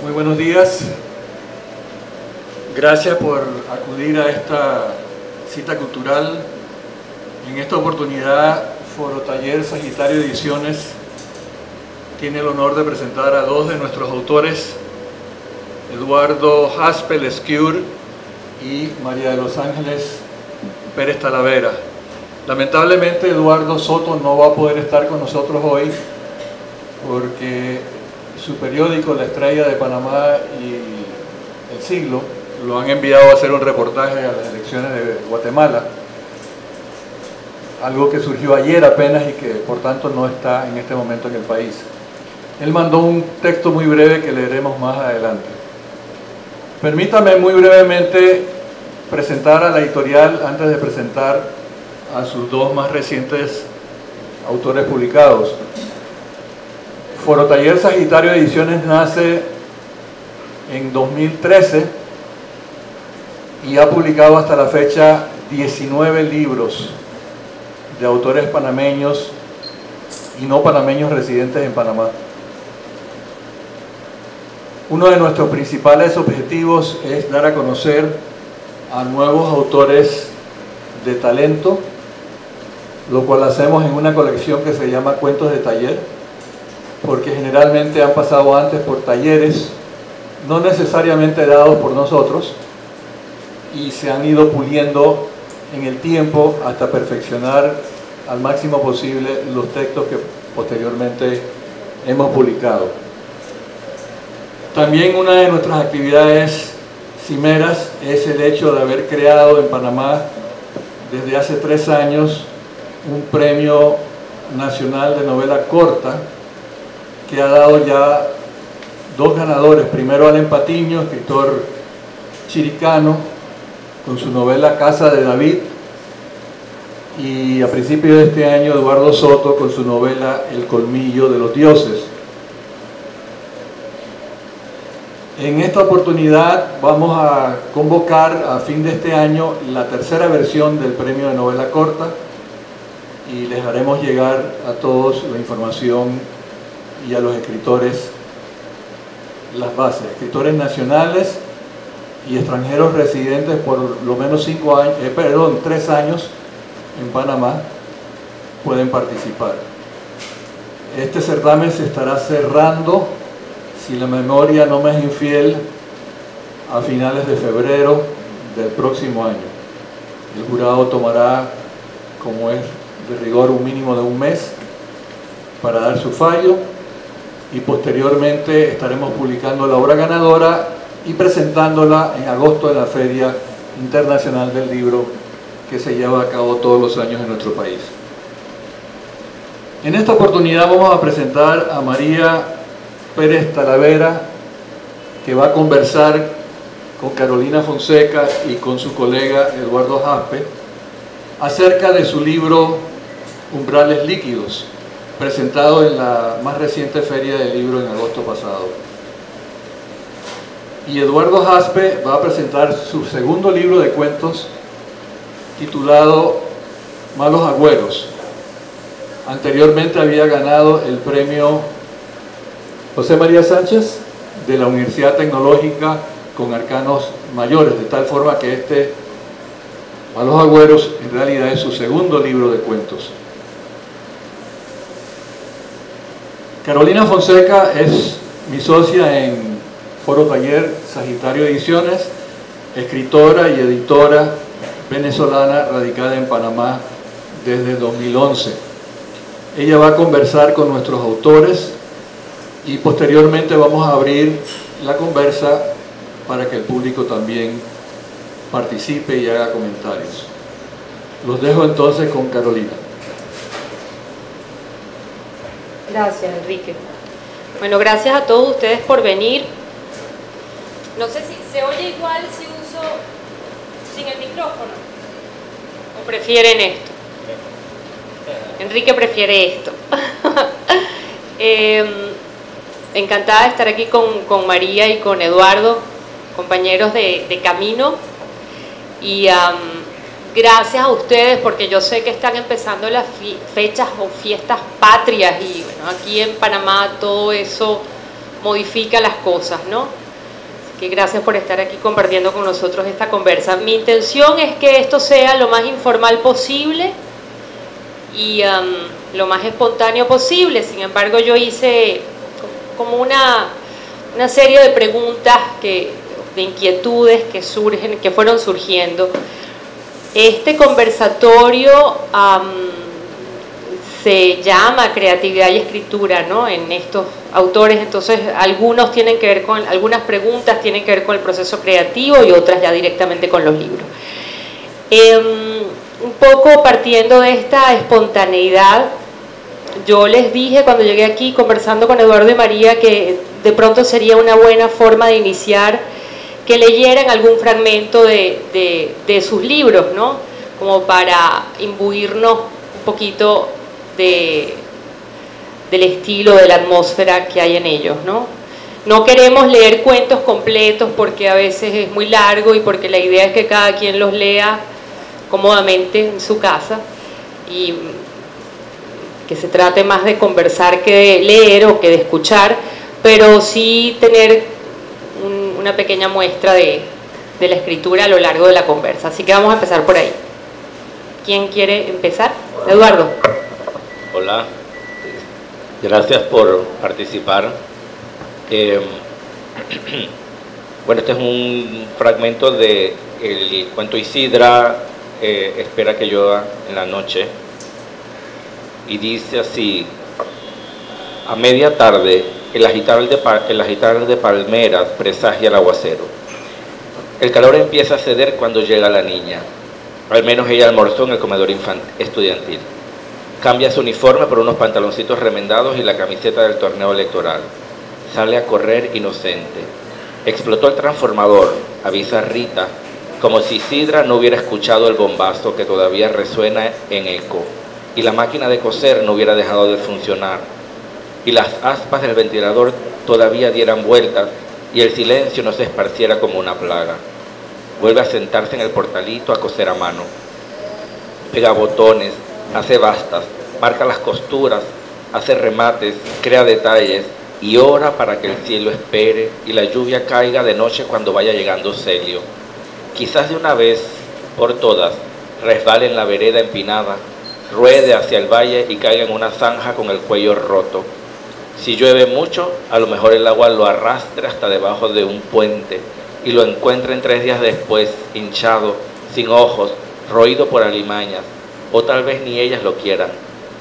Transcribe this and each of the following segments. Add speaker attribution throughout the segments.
Speaker 1: Muy buenos días. Gracias por acudir a esta cita cultural. En esta oportunidad, Foro Taller Sagitario Ediciones tiene el honor de presentar a dos de nuestros autores, Eduardo Jaspe Lescure y María de los Ángeles Pérez Talavera. Lamentablemente Eduardo Soto no va a poder estar con nosotros hoy porque su periódico La Estrella de Panamá y El Siglo lo han enviado a hacer un reportaje a las elecciones de Guatemala, algo que surgió ayer apenas y que por tanto no está en este momento en el país. Él mandó un texto muy breve que leeremos más adelante. Permítame muy brevemente presentar a la editorial antes de presentar a sus dos más recientes autores publicados. Foro Taller Sagitario Ediciones nace en 2013 y ha publicado hasta la fecha 19 libros de autores panameños y no panameños residentes en Panamá. Uno de nuestros principales objetivos es dar a conocer a nuevos autores de talento, lo cual hacemos en una colección que se llama Cuentos de Taller, porque generalmente han pasado antes por talleres, no necesariamente dados por nosotros, y se han ido puliendo en el tiempo hasta perfeccionar al máximo posible los textos que posteriormente hemos publicado. También una de nuestras actividades cimeras es el hecho de haber creado en Panamá desde hace 3 años un premio nacional de novela corta que ha dado ya 2 ganadores. Primero Allen Patiño, escritor chiricano, con su novela Casa de David, y a principios de este año Eduardo Soto con su novela El colmillo de los dioses. En esta oportunidad vamos a convocar a fin de este año la tercera versión del premio de novela corta y les haremos llegar a todos la información y a los escritores las bases. Escritores nacionales y extranjeros residentes por lo menos 3 años en Panamá pueden participar. Este certamen se estará cerrando, si la memoria no me es infiel, a finales de febrero del próximo año. El jurado tomará, como es de rigor, un mínimo de un mes para dar su fallo, y posteriormente estaremos publicando la obra ganadora y presentándola en agosto en la Feria Internacional del Libro que se lleva a cabo todos los años en nuestro país. En esta oportunidad vamos a presentar a María Pérez Talavera, que va a conversar con Carolina Fonseca y con su colega Eduardo Jaspe acerca de su libro Umbrales Líquidos, presentado en la más reciente Feria del Libro en agosto pasado. Y Eduardo Jaspe va a presentar su segundo libro de cuentos titulado Malos Agüeros. Anteriormente había ganado el premio José María Sánchez de la Universidad Tecnológica con Arcanos Mayores, de tal forma que este Malos Agüeros en realidad es su segundo libro de cuentos. Carolina Fonseca es mi socia en Foro Taller Sagitario Ediciones, escritora y editora venezolana radicada en Panamá desde 2011. Ella va a conversar con nuestros autores y posteriormente vamos a abrir la conversa para que el público también participe y haga comentarios. Los dejo entonces con Carolina.
Speaker 2: Gracias, Enrique. Bueno, gracias a todos ustedes por venir. No sé si se oye igual si uso sin el micrófono o prefieren esto. Enrique prefiere esto. Encantada de estar aquí con María y con Eduardo, compañeros de camino, y gracias a ustedes porque yo sé que están empezando las fechas o fiestas patrias y bueno, aquí en Panamá todo eso modifica las cosas, ¿no? Así que gracias por estar aquí compartiendo con nosotros esta conversa. Mi intención es que esto sea lo más informal posible y lo más espontáneo posible. Sin embargo, yo hice como una serie de preguntas, de inquietudes que fueron surgiendo. Este conversatorio se llama Creatividad y Escritura, ¿no?, en estos autores. Entonces algunas preguntas tienen que ver con el proceso creativo y otras ya directamente con los libros. Un poco partiendo de esta espontaneidad, yo les dije cuando llegué aquí conversando con Eduardo y María que de pronto sería una buena forma de iniciar que leyeran algún fragmento de sus libros, ¿no?, como para imbuirnos un poquito del estilo, de la atmósfera que hay en ellos, ¿no? No queremos leer cuentos completos porque a veces es muy largo y porque la idea es que cada quien los lea cómodamente en su casa y que se trate más de conversar que de leer o que de escuchar, pero sí tener una pequeña muestra de la escritura a lo largo de la conversa. Así que vamos a empezar por ahí. ¿Quién quiere empezar? Eduardo.
Speaker 3: Hola, gracias por participar. Bueno, este es un fragmento del cuento Isidra espera que llueva en la noche, y dice así: a media tarde el agitar de palmeras presagia el aguacero. El calor empieza a ceder cuando llega la niña. Al menos ella almorzó en el comedor estudiantil. Cambia su uniforme por unos pantaloncitos remendados y la camiseta del torneo electoral. Sale a correr inocente. Explotó el transformador, avisa Rita, como si Isidra no hubiera escuchado el bombazo que todavía resuena en eco, y la máquina de coser no hubiera dejado de funcionar, y las aspas del ventilador todavía dieran vueltas y el silencio no se esparciera como una plaga. Vuelve a sentarse en el portalito a coser a mano. Pega botones, hace bastas, marca las costuras, hace remates, crea detalles y ora para que el cielo espere y la lluvia caiga de noche cuando vaya llegando Celio. Quizás de una vez por todas resbale en la vereda empinada, ruede hacia el valle y caiga en una zanja con el cuello roto. Si llueve mucho, a lo mejor el agua lo arrastre hasta debajo de un puente y lo encuentren 3 días después, hinchado, sin ojos, roído por alimañas, o tal vez ni ellas lo quieran.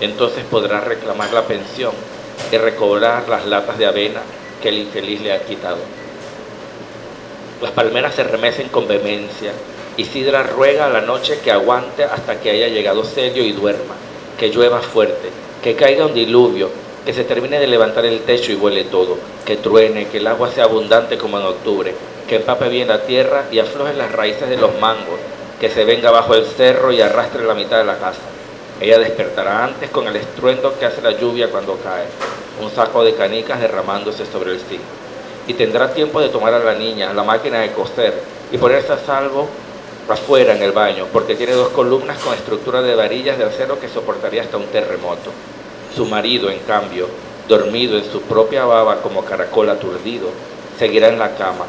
Speaker 3: Entonces podrá reclamar la pensión y recobrar las latas de avena que el infeliz le ha quitado. Las palmeras se remecen con vehemencia. Isidra ruega a la noche que aguante hasta que haya llegado Celio y duerma, que llueva fuerte, que caiga un diluvio, que se termine de levantar el techo y vuele todo, que truene, que el agua sea abundante como en octubre, que empape bien la tierra y afloje las raíces de los mangos, que se venga bajo el cerro y arrastre la mitad de la casa. Ella despertará antes con el estruendo que hace la lluvia cuando cae, un saco de canicas derramándose sobre el zinc. Y tendrá tiempo de tomar a la niña, la máquina de coser, y ponerse a salvo afuera en el baño, porque tiene 2 columnas con estructura de varillas de acero que soportaría hasta un terremoto. Su marido, en cambio, dormido en su propia baba como caracol aturdido, seguirá en la cama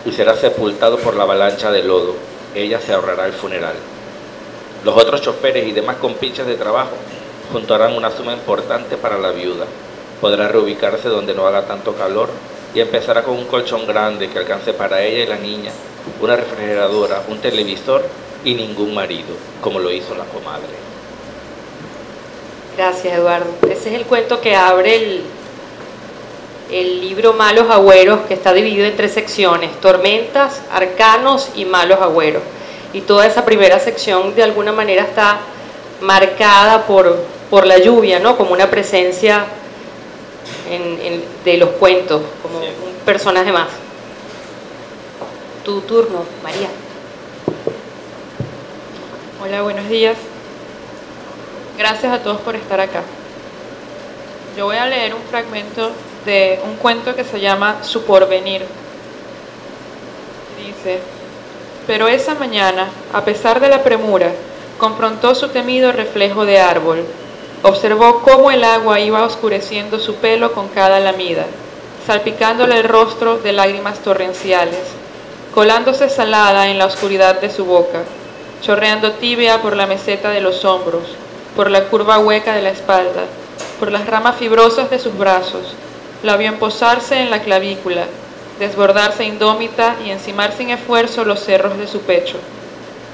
Speaker 3: y será sepultado por la avalancha de lodo. Ella se ahorrará el funeral. Los otros choferes y demás compinches de trabajo juntarán una suma importante para la viuda. Podrá reubicarse donde no haga tanto calor y empezará con un colchón grande que alcance para ella y la niña, una refrigeradora, un televisor y ningún marido, como lo hizo la comadre.
Speaker 2: Gracias, Eduardo. Ese es el cuento que abre el libro Malos Agüeros, que está dividido en 3 secciones: tormentas, arcanos y malos agüeros. Y toda esa primera sección de alguna manera está marcada por la lluvia, ¿no?, como una presencia de los cuentos, como un personaje más. Tu turno, María.
Speaker 4: Hola, buenos días. Gracias a todos por estar acá. Yo voy a leer un fragmento de un cuento que se llama Su porvenir. Dice: pero esa mañana, a pesar de la premura, confrontó su temido reflejo de árbol. Observó cómo el agua iba oscureciendo su pelo con cada lamida. salpicándole el rostro de lágrimas torrenciales, colándose salada en la oscuridad de su boca, chorreando tibia por la meseta de los hombros, por la curva hueca de la espalda, por las ramas fibrosas de sus brazos. La vio posarse en la clavícula, desbordarse indómita y encimar sin esfuerzo los cerros de su pecho,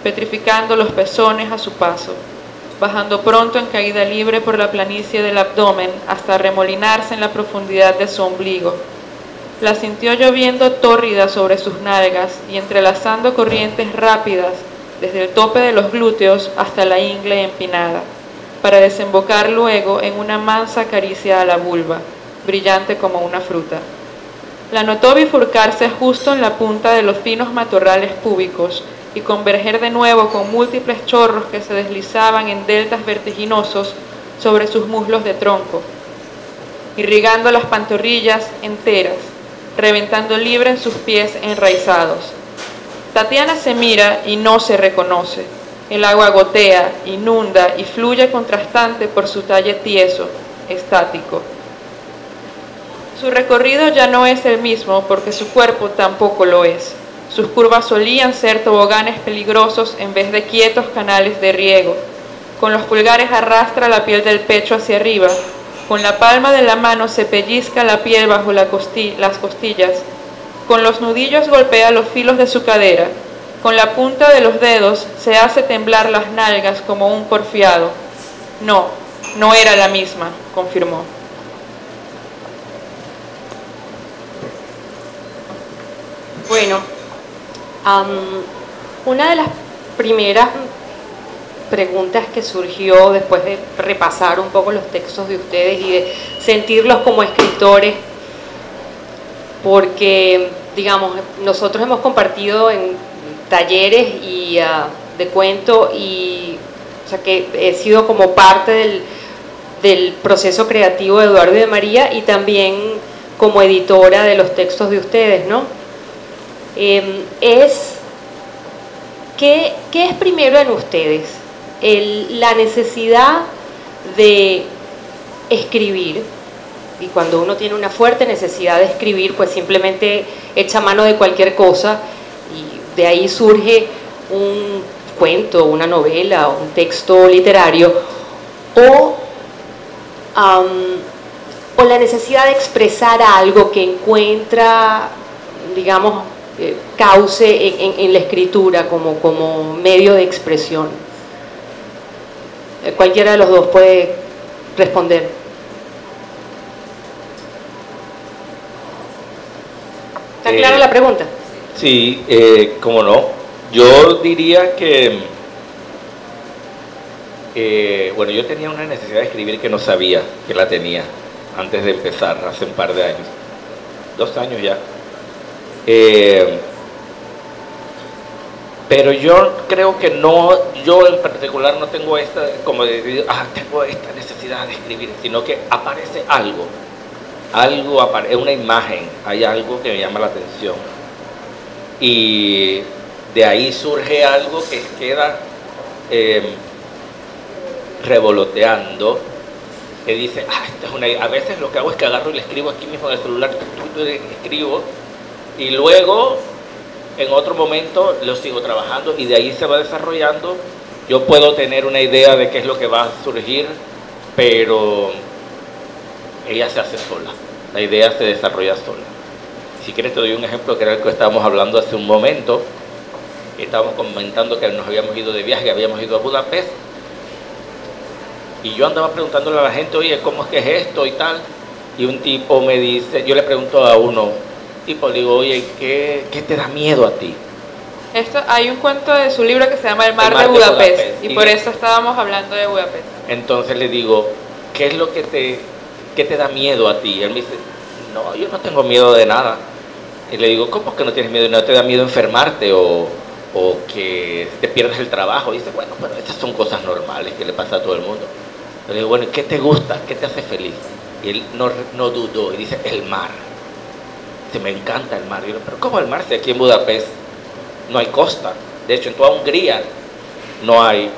Speaker 4: petrificando los pezones a su paso, bajando pronto en caída libre por la planicie del abdomen hasta arremolinarse en la profundidad de su ombligo. La sintió lloviendo tórrida sobre sus nalgas y entrelazando corrientes rápidas desde el tope de los glúteos hasta la ingle empinada, para desembocar luego en una mansa caricia a la vulva, brillante como una fruta. La notó bifurcarse justo en la punta de los finos matorrales púbicos y converger de nuevo con múltiples chorros que se deslizaban en deltas vertiginosos sobre sus muslos de tronco, irrigando las pantorrillas enteras, reventando libre en sus pies enraizados. Tatiana se mira y no se reconoce. El agua gotea, inunda y fluye contrastante por su talle tieso, estático. Su recorrido ya no es el mismo porque su cuerpo tampoco lo es. Sus curvas solían ser toboganes peligrosos en vez de quietos canales de riego. Con los pulgares arrastra la piel del pecho hacia arriba. Con la palma de la mano se pellizca la piel bajo las costillas. Con los nudillos golpea los filos de su cadera. Con la punta de los dedos se hace temblar las nalgas como un porfiado. No, no era la misma, confirmó.
Speaker 2: Bueno, una de las primeras preguntas que surgió después de repasar un poco los textos de ustedes y de sentirlos como escritores, porque, digamos, nosotros hemos compartido en talleres y de cuento, y o sea que he sido como parte del proceso creativo de Eduardo y de María, y también como editora de los textos de ustedes, ¿no? ¿Qué es primero en ustedes? La necesidad de escribir, y cuando uno tiene una fuerte necesidad de escribir, pues simplemente echa mano de cualquier cosa y de ahí surge un cuento, una novela, un texto literario, o la necesidad de expresar algo que encuentra, digamos, cauce en la escritura como medio de expresión. Cualquiera de los dos puede responder. ¿Está clara la pregunta?
Speaker 3: Sí, cómo no. Yo diría que, bueno, yo tenía una necesidad de escribir que no sabía que la tenía antes de empezar, hace un par de años, 2 años ya. Pero yo creo que no, yo en particular no tengo esta, como de, tengo esta necesidad de escribir, sino que aparece algo, una imagen, hay algo que me llama la atención, y de ahí surge algo que queda revoloteando, que dice, esta es una, a veces lo que hago es que agarro y le escribo aquí mismo en el celular, escribo, y luego en otro momento lo sigo trabajando y de ahí se va desarrollando. Yo puedo tener una idea de qué es lo que va a surgir, pero ella se hace sola, la idea se desarrolla sola. Si quieres te doy un ejemplo que era el que estábamos hablando hace un momento. Estábamos comentando que nos habíamos ido de viaje, habíamos ido a Budapest, y yo andaba preguntándole a la gente, oye, ¿cómo es que es esto y tal? Y un tipo me dice, yo le pregunto a uno, tipo, le digo, oye, ¿qué te da miedo a ti?
Speaker 4: Hay un cuento de su libro que se llama El mar de Budapest, y por eso estábamos hablando de Budapest.
Speaker 3: Entonces le digo, ¿qué es lo que te da miedo a ti? Y él me dice, no, yo no tengo miedo de nada. Y le digo, ¿cómo que no tienes miedo? ¿No te da miedo enfermarte o que te pierdas el trabajo? Y dice, bueno, pero estas son cosas normales que le pasa a todo el mundo. Le digo, bueno, ¿qué te gusta? ¿Qué te hace feliz? Y él no dudó y dice, el mar. Dice, me encanta el mar. Y yo, pero ¿cómo el mar? Si aquí en Budapest no hay costa. De hecho, en toda Hungría no hay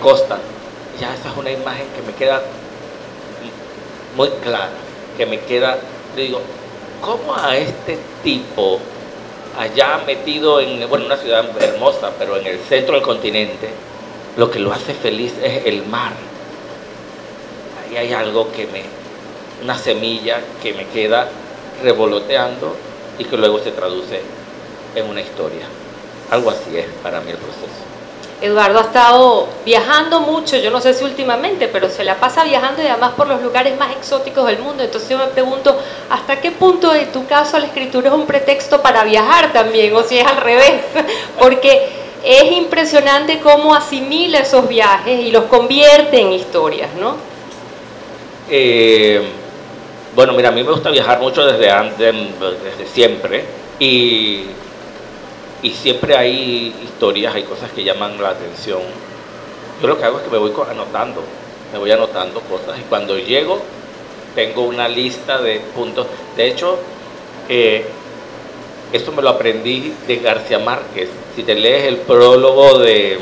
Speaker 3: costa. Ya esa es una imagen que me queda muy clara, que me queda le digo, ¿cómo a este tipo, allá metido en, bueno, una ciudad hermosa, pero en el centro del continente, lo que lo hace feliz es el mar? Ahí hay algo una semilla que me queda revoloteando y que luego se traduce en una historia. Algo así es para mí el proceso.
Speaker 2: Eduardo ha estado viajando mucho, yo no sé si últimamente, pero se la pasa viajando y además por los lugares más exóticos del mundo. Entonces yo me pregunto, ¿hasta qué punto en tu caso la escritura es un pretexto para viajar también? O si es al revés, porque es impresionante cómo asimila esos viajes y los convierte en historias, ¿no?
Speaker 3: Bueno, mira, a mí me gusta viajar mucho desde siempre, y siempre hay historias, hay cosas que llaman la atención. Yo lo que hago es que me voy anotando cosas, y cuando llego tengo una lista de puntos. De hecho, esto me lo aprendí de García Márquez. Si te lees el prólogo de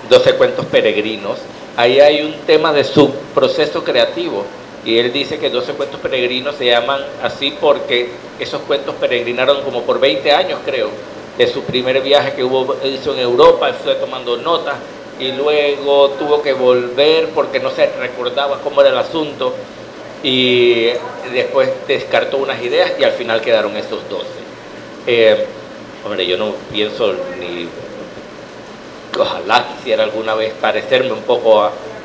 Speaker 3: 12 cuentos peregrinos, ahí hay un tema de su proceso creativo, y él dice que 12 cuentos peregrinos se llaman así porque esos cuentos peregrinaron como por 20 años, creo, de su primer viaje que hizo en Europa. Fue tomando notas y luego tuvo que volver porque no se recordaba cómo era el asunto, y después descartó unas ideas y al final quedaron esos 12. Hombre, yo no pienso ni... Ojalá quisiera alguna vez parecerme un poco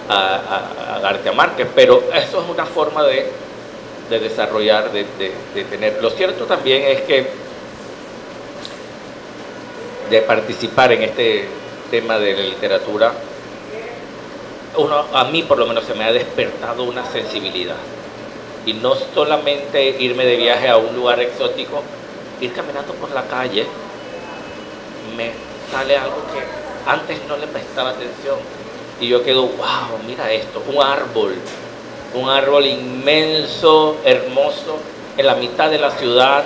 Speaker 3: a García Márquez, pero eso es una forma de desarrollar, de tener. Lo cierto también es que de participar en este tema de la literatura, a mí por lo menos se me ha despertado una sensibilidad, y no solamente irme de viaje a un lugar exótico, ir caminando por la calle me sale algo que antes no le prestaba atención, y yo quedo, wow, mira esto, un árbol inmenso, hermoso, en la mitad de la ciudad,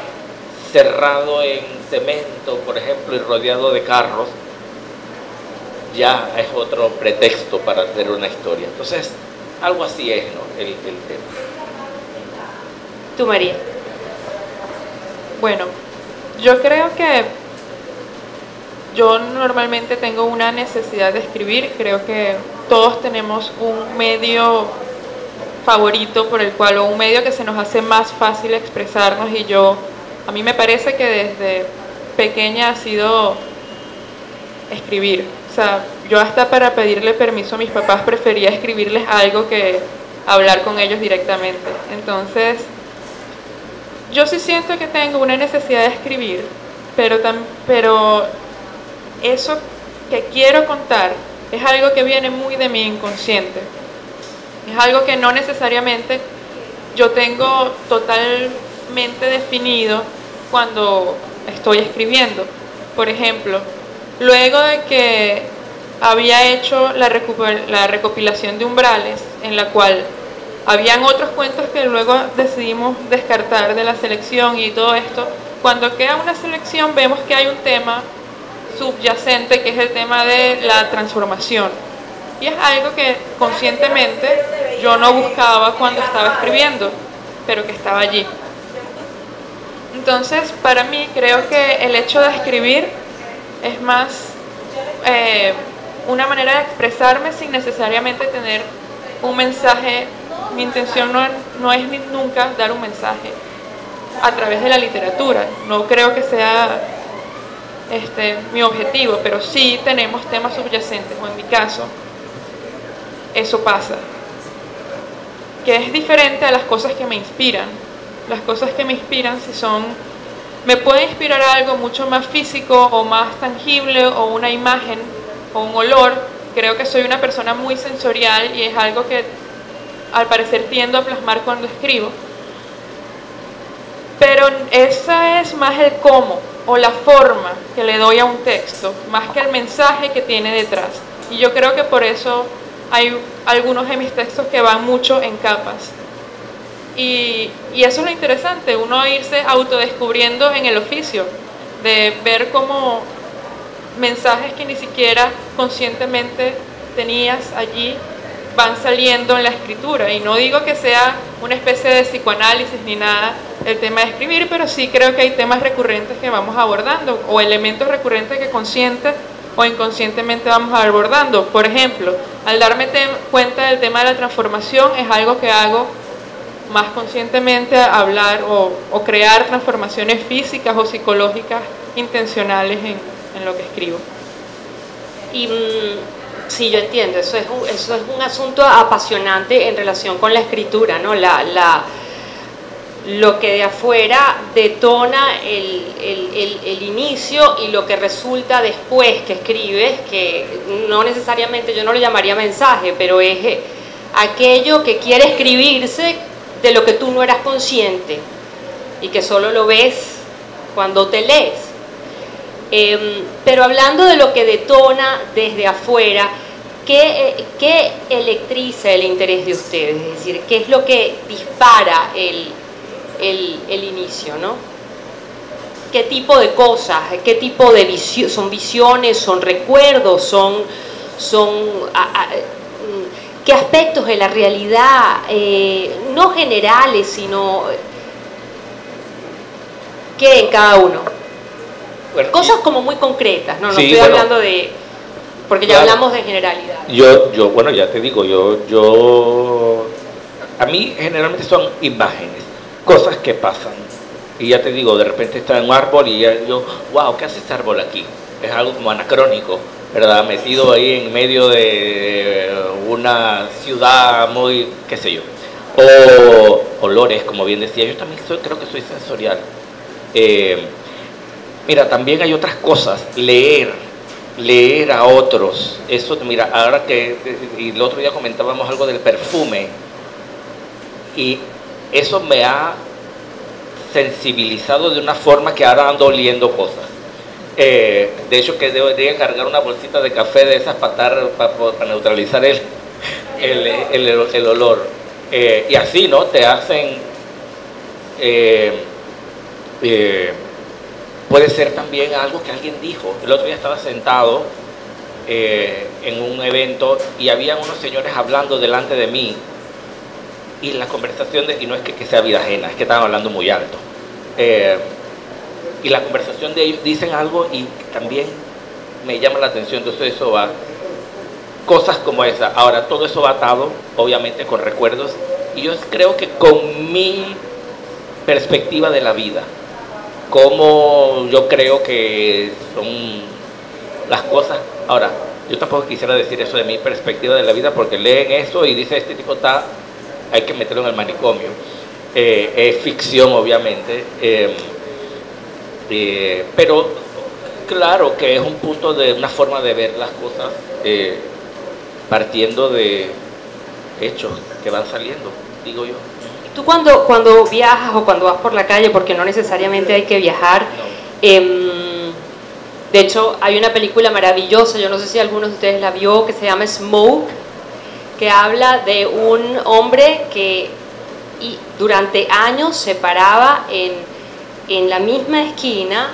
Speaker 3: cerrado en cemento, por ejemplo, y rodeado de carros. Ya es otro pretexto para hacer una historia. Entonces, algo así es, ¿no?, el tema.
Speaker 2: Tú, María.
Speaker 4: Bueno, yo creo que yo normalmente tengo una necesidad de escribir. Creo que todos tenemos un medio favorito por el cual, o un medio que se nos hace más fácil expresarnos, y a mí me parece que desde pequeña ha sido escribir. O sea, yo hasta para pedirle permiso a mis papás prefería escribirles algo que hablar con ellos directamente. Entonces, yo sí siento que tengo una necesidad de escribir, pero eso que quiero contar es algo que viene muy de mi inconsciente. Es algo que no necesariamente yo tengo totalmente definido cuando estoy escribiendo. Por ejemplo, luego de que había hecho la recopilación de Umbrales, en la cual habían otros cuentos que luego decidimos descartar de la selección y todo esto, cuando queda una selección vemos que hay un tema subyacente, que es el tema de la transformación, y es algo que conscientemente yo no buscaba cuando estaba escribiendo, pero que estaba allí. Entonces, para mí, creo que el hecho de escribir es más una manera de expresarme sin necesariamente tener un mensaje. Mi intención no es nunca dar un mensaje a través de la literatura. No creo que sea mi objetivo, pero sí tenemos temas subyacentes, o en mi caso, eso pasa. Que es diferente a las cosas que me inspiran. Las cosas que me inspiran, me puede inspirar algo mucho más físico o más tangible, o una imagen o un olor. Creo que soy una persona muy sensorial y es algo que al parecer tiendo a plasmar cuando escribo. Pero esa es más el cómo o la forma que le doy a un texto, más que el mensaje que tiene detrás. Y yo creo que por eso hay algunos de mis textos que van mucho en capas. Y eso es lo interesante, uno irse autodescubriendo en el oficio, de ver cómo mensajes que ni siquiera conscientemente tenías allí van saliendo en la escritura. Y no digo que sea una especie de psicoanálisis ni nada, el tema de escribir, pero sí creo que hay temas recurrentes que vamos abordando o elementos recurrentes que consciente o inconscientemente vamos abordando. Por ejemplo, al darme cuenta del tema de la transformación es algo que hago más conscientemente, hablar o crear transformaciones físicas o psicológicas intencionales en lo que escribo.
Speaker 2: Y sí, yo entiendo, eso es un asunto apasionante en relación con la escritura, ¿no? Lo que de afuera detona el inicio y lo que resulta después que escribes, que no necesariamente, yo no lo llamaría mensaje, pero es aquello que quiere escribirse de lo que tú no eras consciente y que solo lo ves cuando te lees. Pero hablando de lo que detona desde afuera, ¿qué electriza el interés de ustedes? Es decir, ¿qué es lo que dispara el inicio, ¿no? ¿Qué tipo de cosas? ¿Qué tipo de son visiones? ¿Son recuerdos? ¿Qué aspectos de la realidad? No generales, sino ¿qué en cada uno? Bueno, cosas como muy concretas, no sí, estoy hablando de... Porque ya hablamos de generalidad.
Speaker 3: Bueno, ya te digo, a mí generalmente son imágenes, cosas que pasan. Y ya te digo, de repente está en un árbol y yo, wow, ¿qué hace este árbol aquí? Es algo como anacrónico, ¿verdad? Metido ahí en medio de una ciudad muy, qué sé yo. O olores, como bien decía, yo también creo que soy sensorial. Mira, también hay otras cosas, leer a otros. Eso, mira, ahora y el otro día comentábamos algo del perfume, y eso me ha sensibilizado de una forma que ahora ando oliendo cosas. De hecho, que debería cargar una bolsita de café de esas para neutralizar el olor. Y así, ¿no? Te hacen... puede ser también algo que alguien dijo. El otro día estaba sentado en un evento y había unos señores hablando delante de mí, y la conversación, y no es que sea vida ajena, es que estaban hablando muy alto. Y la conversación de ellos dicen algo y también me llama la atención. Entonces eso va, cosas como esa. Ahora, todo eso va atado, obviamente, con recuerdos, y yo creo que con mi perspectiva de la vida, como yo creo que son las cosas. Ahora, yo tampoco quisiera decir eso de mi perspectiva de la vida, porque leen eso y dice, este tipo hay que meterlo en el manicomio. Es ficción, obviamente, pero claro que es un punto de una forma de ver las cosas, partiendo de hechos que van saliendo, digo yo.
Speaker 2: Tú cuando viajas o cuando vas por la calle, porque no necesariamente hay que viajar, no. De hecho hay una película maravillosa, yo no sé si alguno de ustedes la vio, que se llama Smoke, que habla de un hombre que durante años se paraba en la misma esquina,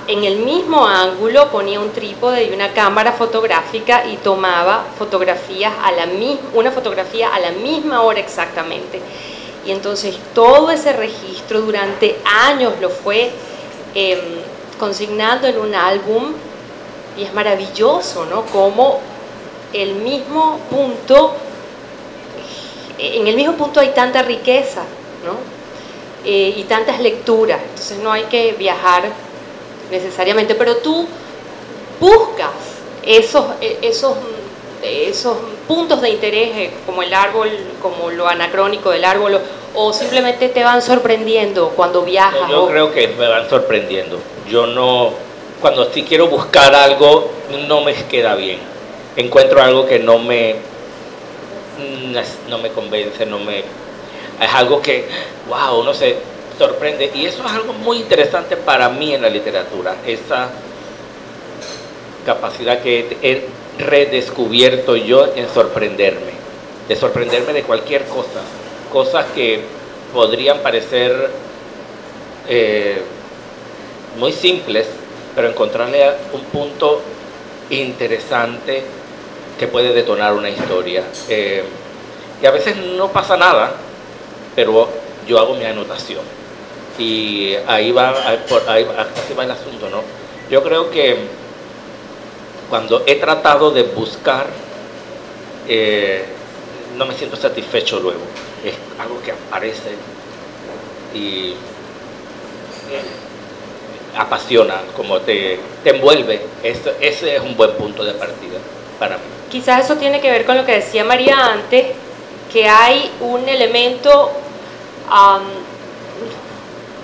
Speaker 2: en el mismo ángulo, ponía un trípode y una cámara fotográfica y tomaba fotografías una fotografía a la misma hora exactamente. Y entonces todo ese registro durante años lo fue consignando en un álbum, y es maravilloso, ¿no? Como en el mismo punto hay tanta riqueza, ¿no? Y tantas lecturas. Entonces no hay que viajar necesariamente, pero tú buscas esos puntos de interés, como el árbol, como lo anacrónico del árbol, o simplemente te van sorprendiendo cuando viajas.
Speaker 3: Yo creo que me van sorprendiendo. Yo no, cuando sí quiero buscar algo, no me queda bien. Encuentro algo que no me convence, es algo que, wow, uno se sorprende, y eso es algo muy interesante para mí en la literatura, esa capacidad que he redescubierto yo en sorprenderme de cualquier cosa, cosas que podrían parecer muy simples, pero encontrarle un punto interesante que puede detonar una historia. Y a veces no pasa nada, pero yo hago mi anotación. Y ahí va, así va el asunto, ¿no? Yo creo que cuando he tratado de buscar, no me siento satisfecho luego. Es algo que aparece y apasiona, como te envuelve. Ese es un buen punto de partida para mí.
Speaker 2: Quizás eso tiene que ver con lo que decía María antes, que hay un elemento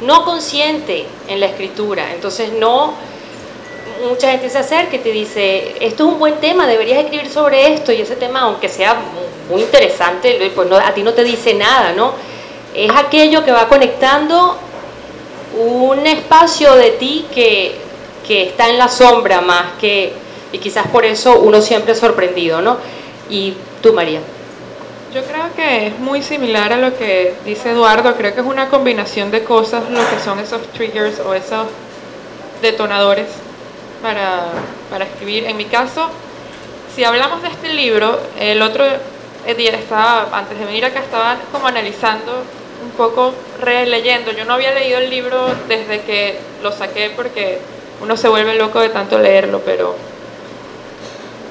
Speaker 2: no consciente en la escritura. Entonces mucha gente se acerca y te dice, esto es un buen tema, deberías escribir sobre esto, y ese tema, aunque sea muy interesante, pues a ti no te dice nada, ¿no? Es aquello que va conectando un espacio de ti que está en la sombra más que, y quizás por eso uno siempre es sorprendido, ¿no? Y tú, María.
Speaker 4: Yo creo que es muy similar a lo que dice Eduardo. Creo que es una combinación de cosas lo que son esos triggers o esos detonadores para escribir. En mi caso, si hablamos de este libro, el otro día antes de venir acá, estaba como analizando un poco, releyendo. Yo no había leído el libro desde que lo saqué, porque uno se vuelve loco de tanto leerlo, pero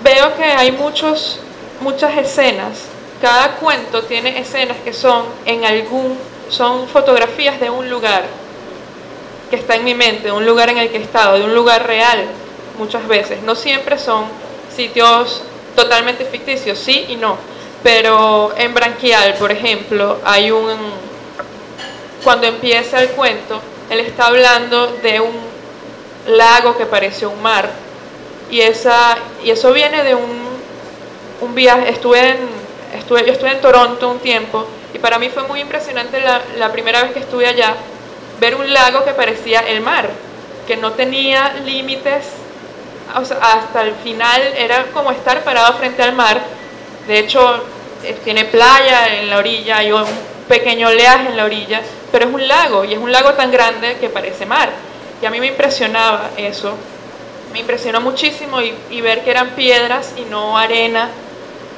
Speaker 4: veo que hay muchas escenas. Cada cuento tiene escenas que son fotografías de un lugar que está en mi mente, de un lugar en el que he estado, de un lugar real, muchas veces. No siempre son sitios totalmente ficticios, sí y no. Pero en Branquial, por ejemplo, cuando empieza el cuento, él está hablando de un lago que parece un mar, y eso viene de un viaje. Yo estuve en Toronto un tiempo, y para mí fue muy impresionante la primera vez que estuve allá, ver un lago que parecía el mar, que no tenía límites, o sea, hasta el final era como estar parado frente al mar. De hecho, tiene playa en la orilla, hay un pequeño oleaje en la orilla, pero es un lago, y es un lago tan grande que parece mar. Y a mí me impresionaba eso, me impresionó muchísimo, y ver que eran piedras y no arena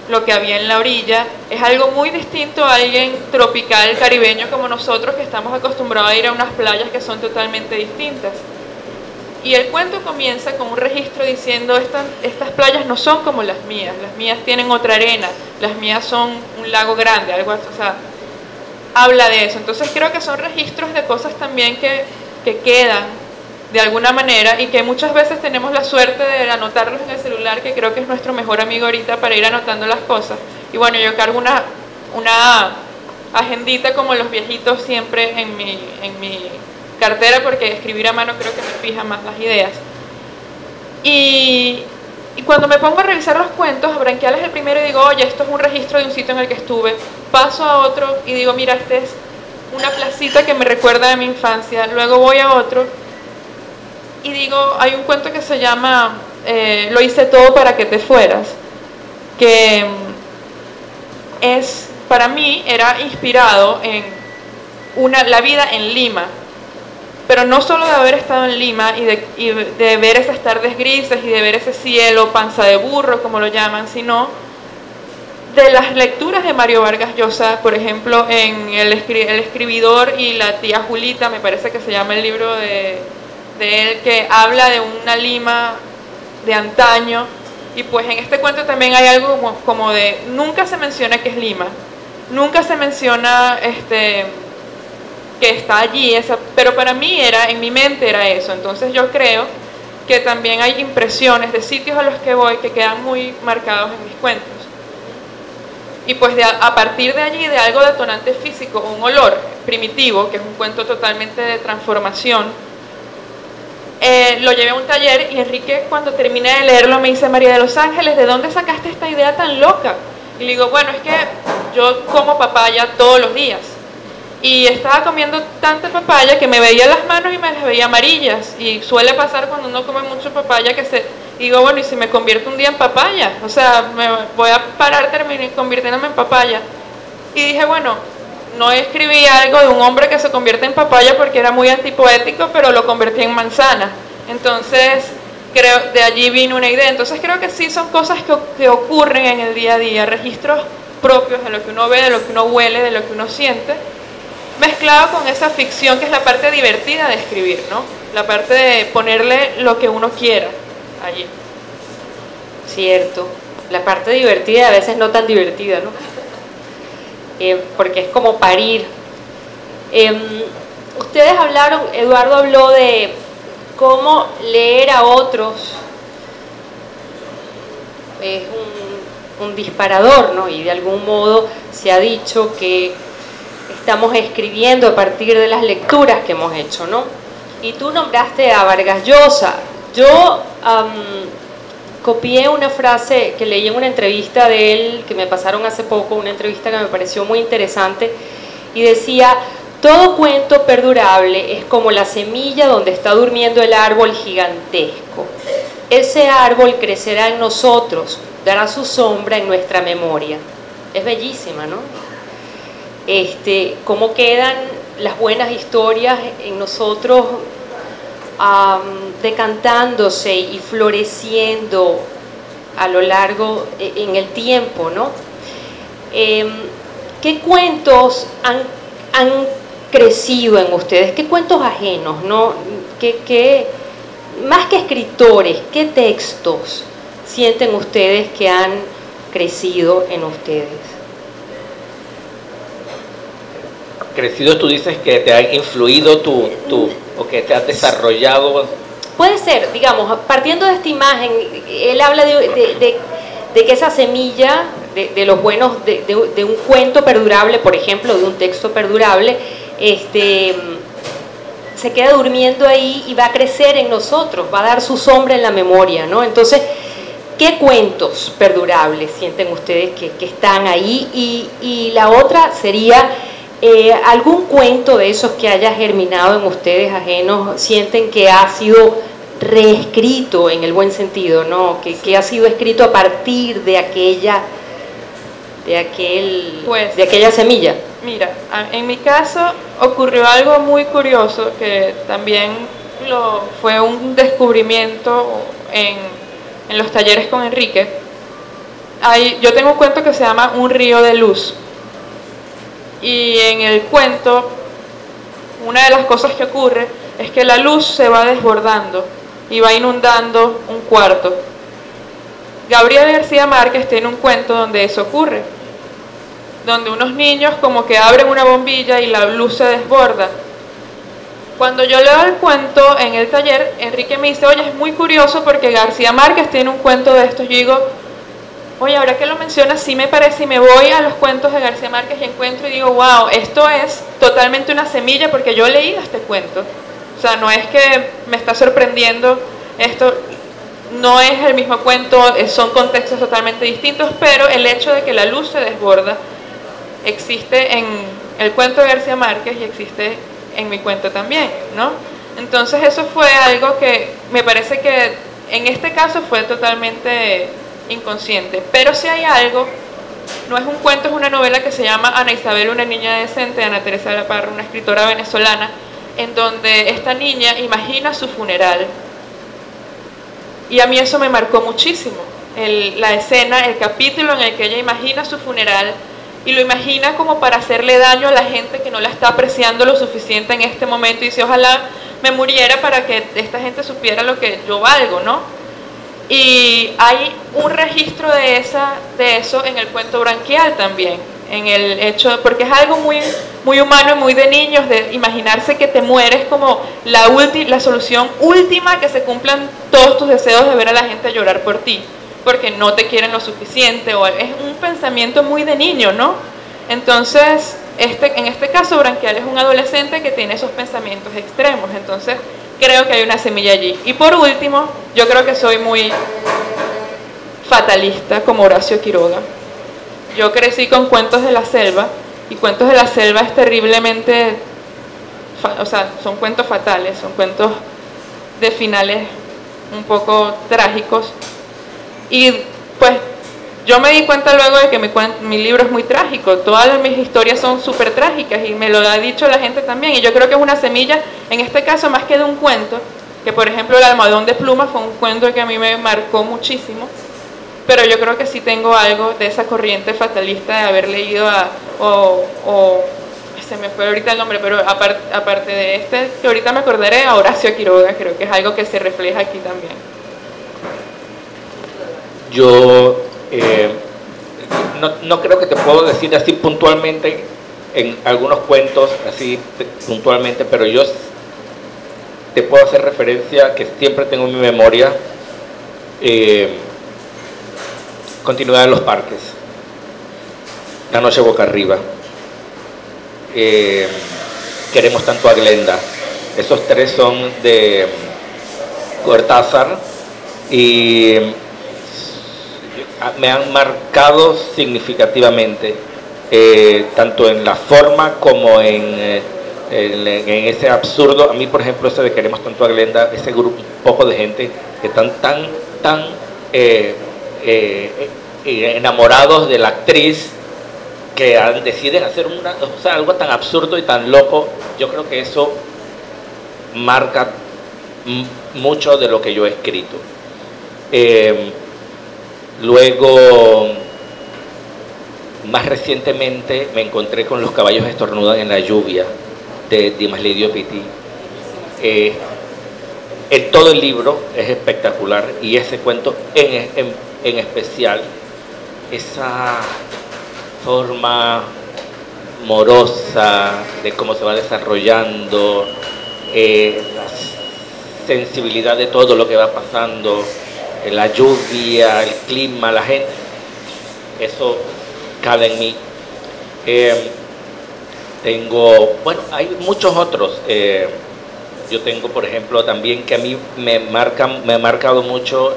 Speaker 4: lo que había en la orilla. Es algo muy distinto a alguien tropical, caribeño como nosotros, que estamos acostumbrados a ir a unas playas que son totalmente distintas. Y el cuento comienza con un registro diciendo, estas playas no son como las mías tienen otra arena, las mías son un lago grande, algo así, o sea, habla de eso. Entonces creo que son registros de cosas también que quedan de alguna manera, y que muchas veces tenemos la suerte de anotarlos en el celular, que creo que es nuestro mejor amigo ahorita para ir anotando las cosas. Y bueno, yo cargo una agendita como los viejitos siempre en mi cartera, porque escribir a mano creo que me fija más las ideas. Y cuando me pongo a revisar los cuentos, a Branquial es el primero, y digo, oye, esto es un registro de un sitio en el que estuve. Paso a otro y digo, mira, este es una placita que me recuerda de mi infancia. Luego voy a otro y digo, hay un cuento que se llama Lo hice todo para que te fueras, que para mí era inspirado en la vida en Lima, pero no solo de haber estado en Lima y de ver esas tardes grises y de ver ese cielo panza de burro, como lo llaman, sino de las lecturas de Mario Vargas Llosa, por ejemplo, en El escribidor y la tía Julita, me parece que se llama el libro de él, que habla de una Lima de antaño. Y pues en este cuento también hay algo como de, nunca se menciona que es Lima, nunca se menciona que está allí, pero para mí en mi mente era eso. Entonces yo creo que también hay impresiones de sitios a los que voy que quedan muy marcados en mis cuentos. Y pues a partir de allí, de algo detonante físico, un olor primitivo, que es un cuento totalmente de transformación, lo llevé a un taller, y Enrique, cuando terminé de leerlo, me dice, María de los Ángeles, ¿de dónde sacaste esta idea tan loca? Y le digo, bueno, es que yo como papaya todos los días, y estaba comiendo tanta papaya que me veía las manos y me las veía amarillas, y suele pasar cuando uno come mucho papaya digo, bueno, ¿y si me convierto un día en papaya? O sea, me voy a parar convirtiéndome en papaya. Y dije, bueno, no escribí algo de un hombre que se convierte en papaya porque era muy antipoético, pero lo convertí en manzana. Entonces, creo, de allí vino una idea. Entonces creo que sí son cosas que ocurren en el día a día, registros propios de lo que uno ve, de lo que uno huele, de lo que uno siente, mezclado con esa ficción que es la parte divertida de escribir, ¿no? La parte de ponerle lo que uno quiera allí.
Speaker 2: Cierto, la parte divertida y a veces no tan divertida, ¿no? Porque es como parir. Ustedes hablaron, Eduardo habló de cómo leer a otros es un disparador, ¿no? Y de algún modo se ha dicho que estamos escribiendo a partir de las lecturas que hemos hecho, ¿no? Y tú nombraste a Vargas Llosa. Yo copié una frase que leí en una entrevista de él, que me pasaron hace poco, una entrevista que me pareció muy interesante, y decía: todo cuento perdurable es como la semilla donde está durmiendo el árbol gigantesco. Ese árbol crecerá en nosotros, dará su sombra en nuestra memoria. Es bellísima, ¿no? Cómo quedan las buenas historias en nosotros, decantándose y floreciendo a lo largo en el tiempo, ¿no? ¿Qué cuentos han crecido en ustedes? ¿Qué cuentos ajenos, no? Más que escritores, ¿qué textos sienten ustedes que han crecido en ustedes?
Speaker 3: Crecido, tú dices que te ha influido o que te has desarrollado.
Speaker 2: Puede ser, digamos, partiendo de esta imagen, él habla de que esa semilla de los buenos, de un cuento perdurable, por ejemplo, de un texto perdurable, se queda durmiendo ahí y va a crecer en nosotros, va a dar su sombra en la memoria, ¿no? Entonces, ¿qué cuentos perdurables sienten ustedes que están ahí? Y la otra sería, ¿algún cuento de esos que haya germinado en ustedes ajenos sienten que ha sido reescrito en el buen sentido, ¿no? Que ha sido escrito a partir de aquella semilla?
Speaker 4: Mira, en mi caso ocurrió algo muy curioso que también fue un descubrimiento en los talleres con Enrique. Yo tengo un cuento que se llama Un río de luz, y en el cuento una de las cosas que ocurre es que la luz se va desbordando y va inundando un cuarto. Gabriel García Márquez tiene un cuento donde eso ocurre, donde unos niños como que abren una bombilla y la luz se desborda. Cuando yo leo el cuento en el taller, Enrique me dice: oye, es muy curioso porque García Márquez tiene un cuento de estos. Yo digo: oye, ahora que lo mencionas, sí me parece, y me voy a los cuentos de García Márquez y encuentro y digo: wow, esto es totalmente una semilla, porque yo leí este cuento. O sea, no es que me está sorprendiendo esto, no es el mismo cuento, son contextos totalmente distintos, pero el hecho de que la luz se desborda existe en el cuento de García Márquez y existe en mi cuento también, ¿no? Entonces eso fue algo que me parece que en este caso fue totalmente inconsciente. Pero si hay algo, no es un cuento, es una novela que se llama Ana Isabel, una niña decente, de Ana Teresa de la Parra, una escritora venezolana, en donde esta niña imagina su funeral. Y a mí eso me marcó muchísimo, la escena, el capítulo en el que ella imagina su funeral, y lo imagina como para hacerle daño a la gente que no la está apreciando lo suficiente en este momento, y dice: ojalá me muriera para que esta gente supiera lo que yo valgo, ¿no? Y hay un registro de eso en el cuento Branquial también, en el hecho, porque es algo muy, muy humano y muy de niños, de imaginarse que te mueres como la solución última, que se cumplan todos tus deseos de ver a la gente llorar por ti, porque no te quieren lo suficiente, o es un pensamiento muy de niño, ¿no? Entonces, en este caso, Branquial es un adolescente que tiene esos pensamientos extremos, entonces creo que hay una semilla allí. Y por último, yo creo que soy muy fatalista, como Horacio Quiroga. Yo crecí con Cuentos de la Selva, y Cuentos de la Selva es terriblemente, o sea, son cuentos fatales, son cuentos de finales un poco trágicos. Y pues yo me di cuenta luego de que mi libro es muy trágico, todas mis historias son súper trágicas, y me lo ha dicho la gente también, y yo creo que es una semilla, en este caso más que de un cuento, que por ejemplo El Almohadón de Plumas fue un cuento que a mí me marcó muchísimo, pero yo creo que sí tengo algo de esa corriente fatalista de haber leído se me fue ahorita el nombre, pero aparte de este, que ahorita me acordaré, a Horacio Quiroga, creo que es algo que se refleja aquí también.
Speaker 3: Yo no creo que te puedo decir así puntualmente en algunos cuentos, así puntualmente, pero yo te puedo hacer referencia que siempre tengo en mi memoria Continuidad de los parques, La noche boca arriba, Queremos tanto a Glenda. Esos tres son de Cortázar y me han marcado significativamente, tanto en la forma como en ese absurdo. A mí, por ejemplo, eso de Queremos tanto a Glenda, ese grupo, un poco de gente que están tan enamorados de la actriz que deciden hacer algo tan absurdo y tan loco. Yo creo que eso marca mucho de lo que yo he escrito. Luego, más recientemente me encontré con Los caballos estornudan en la lluvia, de Dimas Lidio Pitti. En todo el libro es espectacular, y ese cuento en especial, esa forma morosa de cómo se va desarrollando, la sensibilidad de todo lo que va pasando, la lluvia, el clima, la gente, eso cala en mí. Bueno, hay muchos otros. Yo tengo, por ejemplo, también que a mí me ha marcado mucho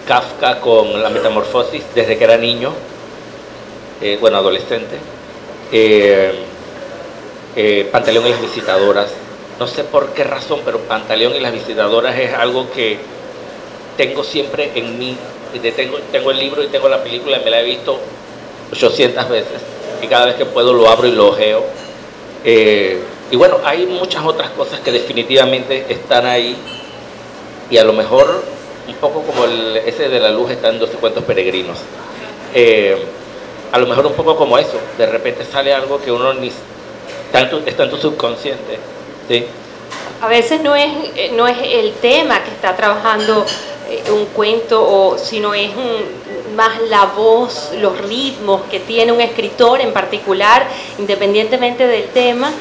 Speaker 3: Kafka con La metamorfosis desde que era niño, bueno, adolescente. Pantaleón y las visitadoras. No sé por qué razón, pero Pantaleón y las visitadoras es algo que tengo siempre en mí. Tengo el libro y tengo la película, y me la he visto 800 veces, y cada vez que puedo lo abro y lo ojeo. Y bueno, hay muchas otras cosas que definitivamente están ahí, y a lo mejor un poco como ese de la luz está en 12 cuentos peregrinos. A lo mejor un poco como eso, de repente sale algo que uno ni está en tu subconsciente, ¿sí?
Speaker 2: A veces no es el tema que está trabajando un cuento, sino es más la voz, los ritmos que tiene un escritor en particular, independientemente del tema,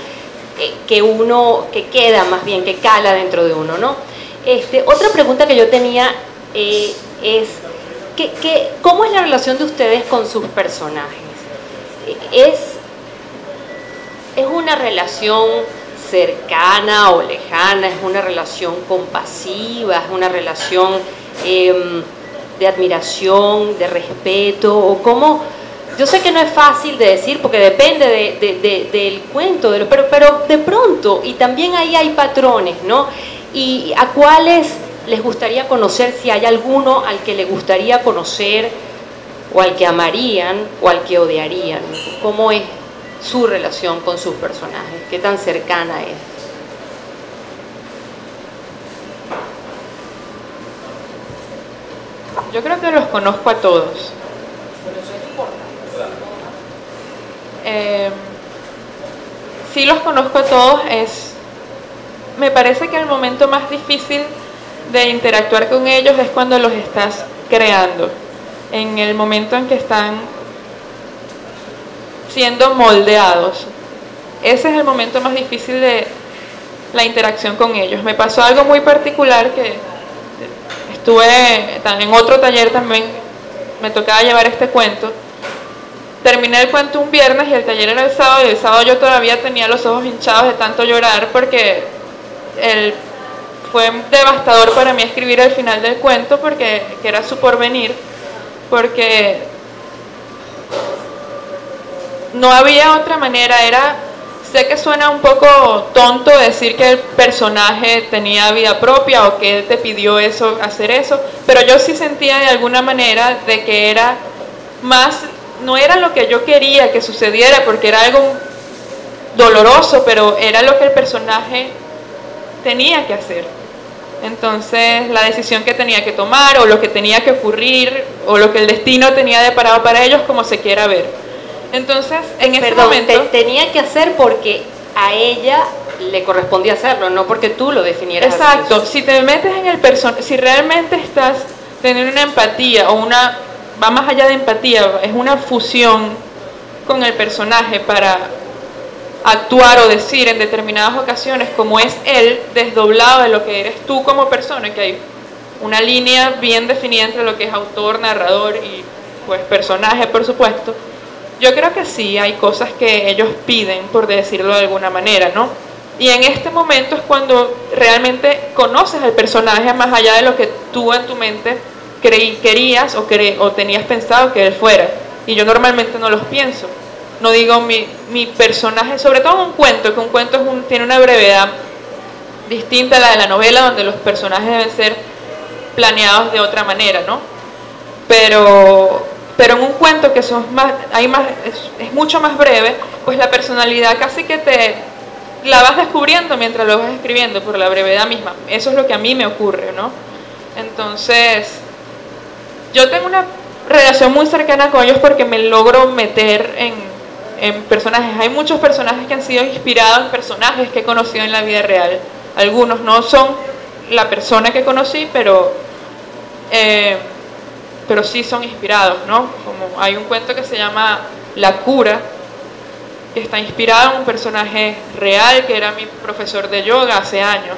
Speaker 2: que queda más bien, que cala dentro de uno, ¿no? Otra pregunta que yo tenía es ¿cómo es la relación de ustedes con sus personajes? ¿Es una relación cercana o lejana? ¿Es una relación compasiva? ¿Es una relación de admiración, de respeto? ¿O cómo? Yo sé que no es fácil de decir porque depende del cuento, pero de pronto, y también ahí hay patrones, ¿no? ¿Y a cuáles les gustaría conocer, si hay alguno al que le gustaría conocer, o al que amarían, o al que odiarían? ¿Cómo es su relación con sus personajes? ¿Qué tan cercana es?
Speaker 4: Yo creo que los conozco a todos. Sí, los conozco a todos. Me parece que el momento más difícil de interactuar con ellos es cuando los estás creando, en el momento en que están siendo moldeados. Ese es el momento más difícil de la interacción con ellos. Me pasó algo muy particular, que estuve en otro taller también, me tocaba llevar este cuento. Terminé el cuento un viernes y el taller era el sábado, y el sábado yo todavía tenía los ojos hinchados de tanto llorar, porque fue devastador para mí escribir el final del cuento, porque que era su porvenir, porque no había otra manera. Sé que suena un poco tonto decir que el personaje tenía vida propia o que él te pidió hacer eso, pero yo sí sentía de alguna manera de que era más, no era lo que yo quería que sucediera, porque era algo doloroso, pero era lo que el personaje tenía que hacer. Entonces, la decisión que tenía que tomar, o lo que tenía que ocurrir, o lo que el destino tenía deparado para ellos, como se quiera ver. Entonces, en ese
Speaker 2: Perdón,
Speaker 4: momento...
Speaker 2: tenía que hacer porque a ella le correspondía hacerlo, no porque tú lo definieras.
Speaker 4: Exacto,
Speaker 2: así.
Speaker 4: si te metes en el personaje, si realmente estás teniendo una empatía o una, va más allá de empatía, es una fusión con el personaje para actuar o decir en determinadas ocasiones como es él, desdoblado de lo que eres tú como persona, que hay una línea bien definida entre lo que es autor, narrador y pues personaje, por supuesto. Yo creo que sí, hay cosas que ellos piden, por decirlo de alguna manera, ¿no? Y en este momento es cuando realmente conoces al personaje más allá de lo que tú en tu mente querías o tenías pensado que él fuera. Y yo normalmente no los pienso. No digo mi personaje, sobre todo en un cuento, que un cuento tiene una brevedad distinta a la de la novela, donde los personajes deben ser planeados de otra manera, ¿no? Pero en un cuento que son es mucho más breve, pues la personalidad casi que la vas descubriendo mientras lo vas escribiendo por la brevedad misma. Eso es lo que a mí me ocurre, ¿no? Entonces, yo tengo una relación muy cercana con ellos porque me logro meter en personajes. Hay muchos personajes que han sido inspirados en personajes que he conocido en la vida real. Algunos no son la persona que conocí, pero sí son inspirados, ¿no? Como hay un cuento que se llama La Cura, que está inspirado en un personaje real que era mi profesor de yoga hace años.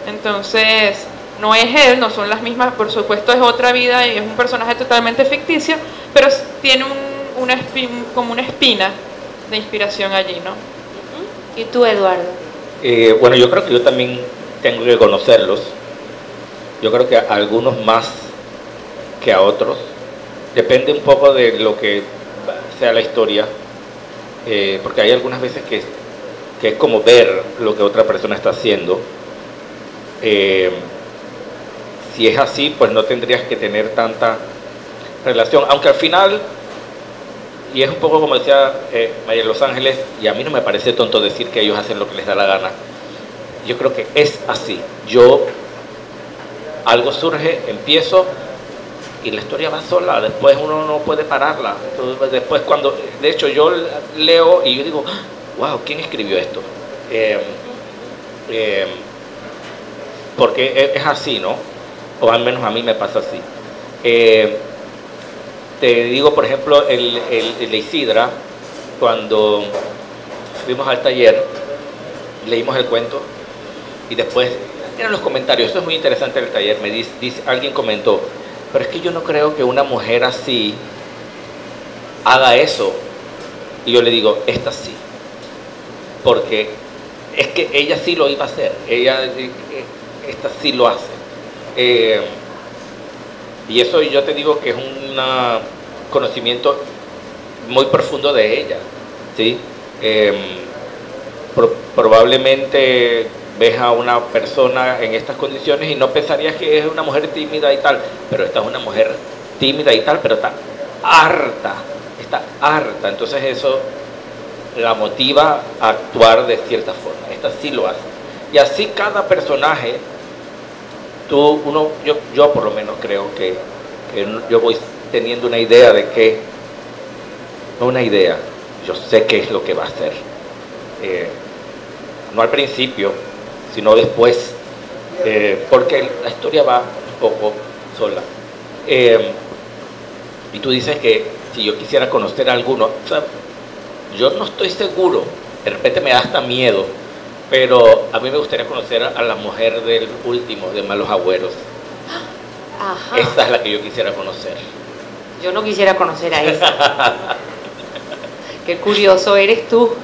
Speaker 4: Entonces, no es él, no son las mismas, por supuesto es otra vida y es un personaje totalmente ficticio, pero tiene como una espina de inspiración allí, ¿no?
Speaker 2: ¿Y tú, Eduardo?
Speaker 3: Bueno, yo creo que yo también tengo que conocerlos. Yo creo que a algunos más que a otros. Depende un poco de lo que sea la historia, porque hay algunas veces que es como ver lo que otra persona está haciendo. Si es así, pues no tendrías que tener tanta relación, aunque al final, y es un poco como decía María de Los Ángeles, y a mí no me parece tonto decir que ellos hacen lo que les da la gana. Yo creo que es así. Algo surge, empiezo y la historia va sola, después uno no puede pararla. Entonces, después de hecho yo leo y yo digo, wow, ¿quién escribió esto? Porque es así, ¿no? O al menos a mí me pasa así. Te digo, por ejemplo, el de Isidra, cuando fuimos al taller, leímos el cuento y después eran los comentarios. Eso es muy interesante del taller. Alguien comentó, pero es que yo no creo que una mujer así haga eso. Y yo le digo, esta sí, porque es que ella sí lo iba a hacer, esta sí lo hace. Y eso yo te digo que es un conocimiento muy profundo de ella, ¿sí? Probablemente ves a una persona en estas condiciones y no pensarías que es una mujer tímida y tal, pero esta es una mujer tímida y tal, pero está harta, entonces eso la motiva a actuar de cierta forma. Esta sí lo hace. Y así cada personaje, yo por lo menos creo que yo voy teniendo una idea de que, no una idea, yo sé qué es lo que va a hacer. No al principio, sino después, porque la historia va un poco sola. Y tú dices que si yo quisiera conocer a alguno, o sea, yo no estoy seguro, de repente me da hasta miedo, pero a mí me gustaría conocer a la mujer del último, de Malos Agüeros.
Speaker 2: Ajá.
Speaker 3: Esa es la que yo quisiera conocer.
Speaker 2: Yo no quisiera conocer a esa. Qué curioso eres tú.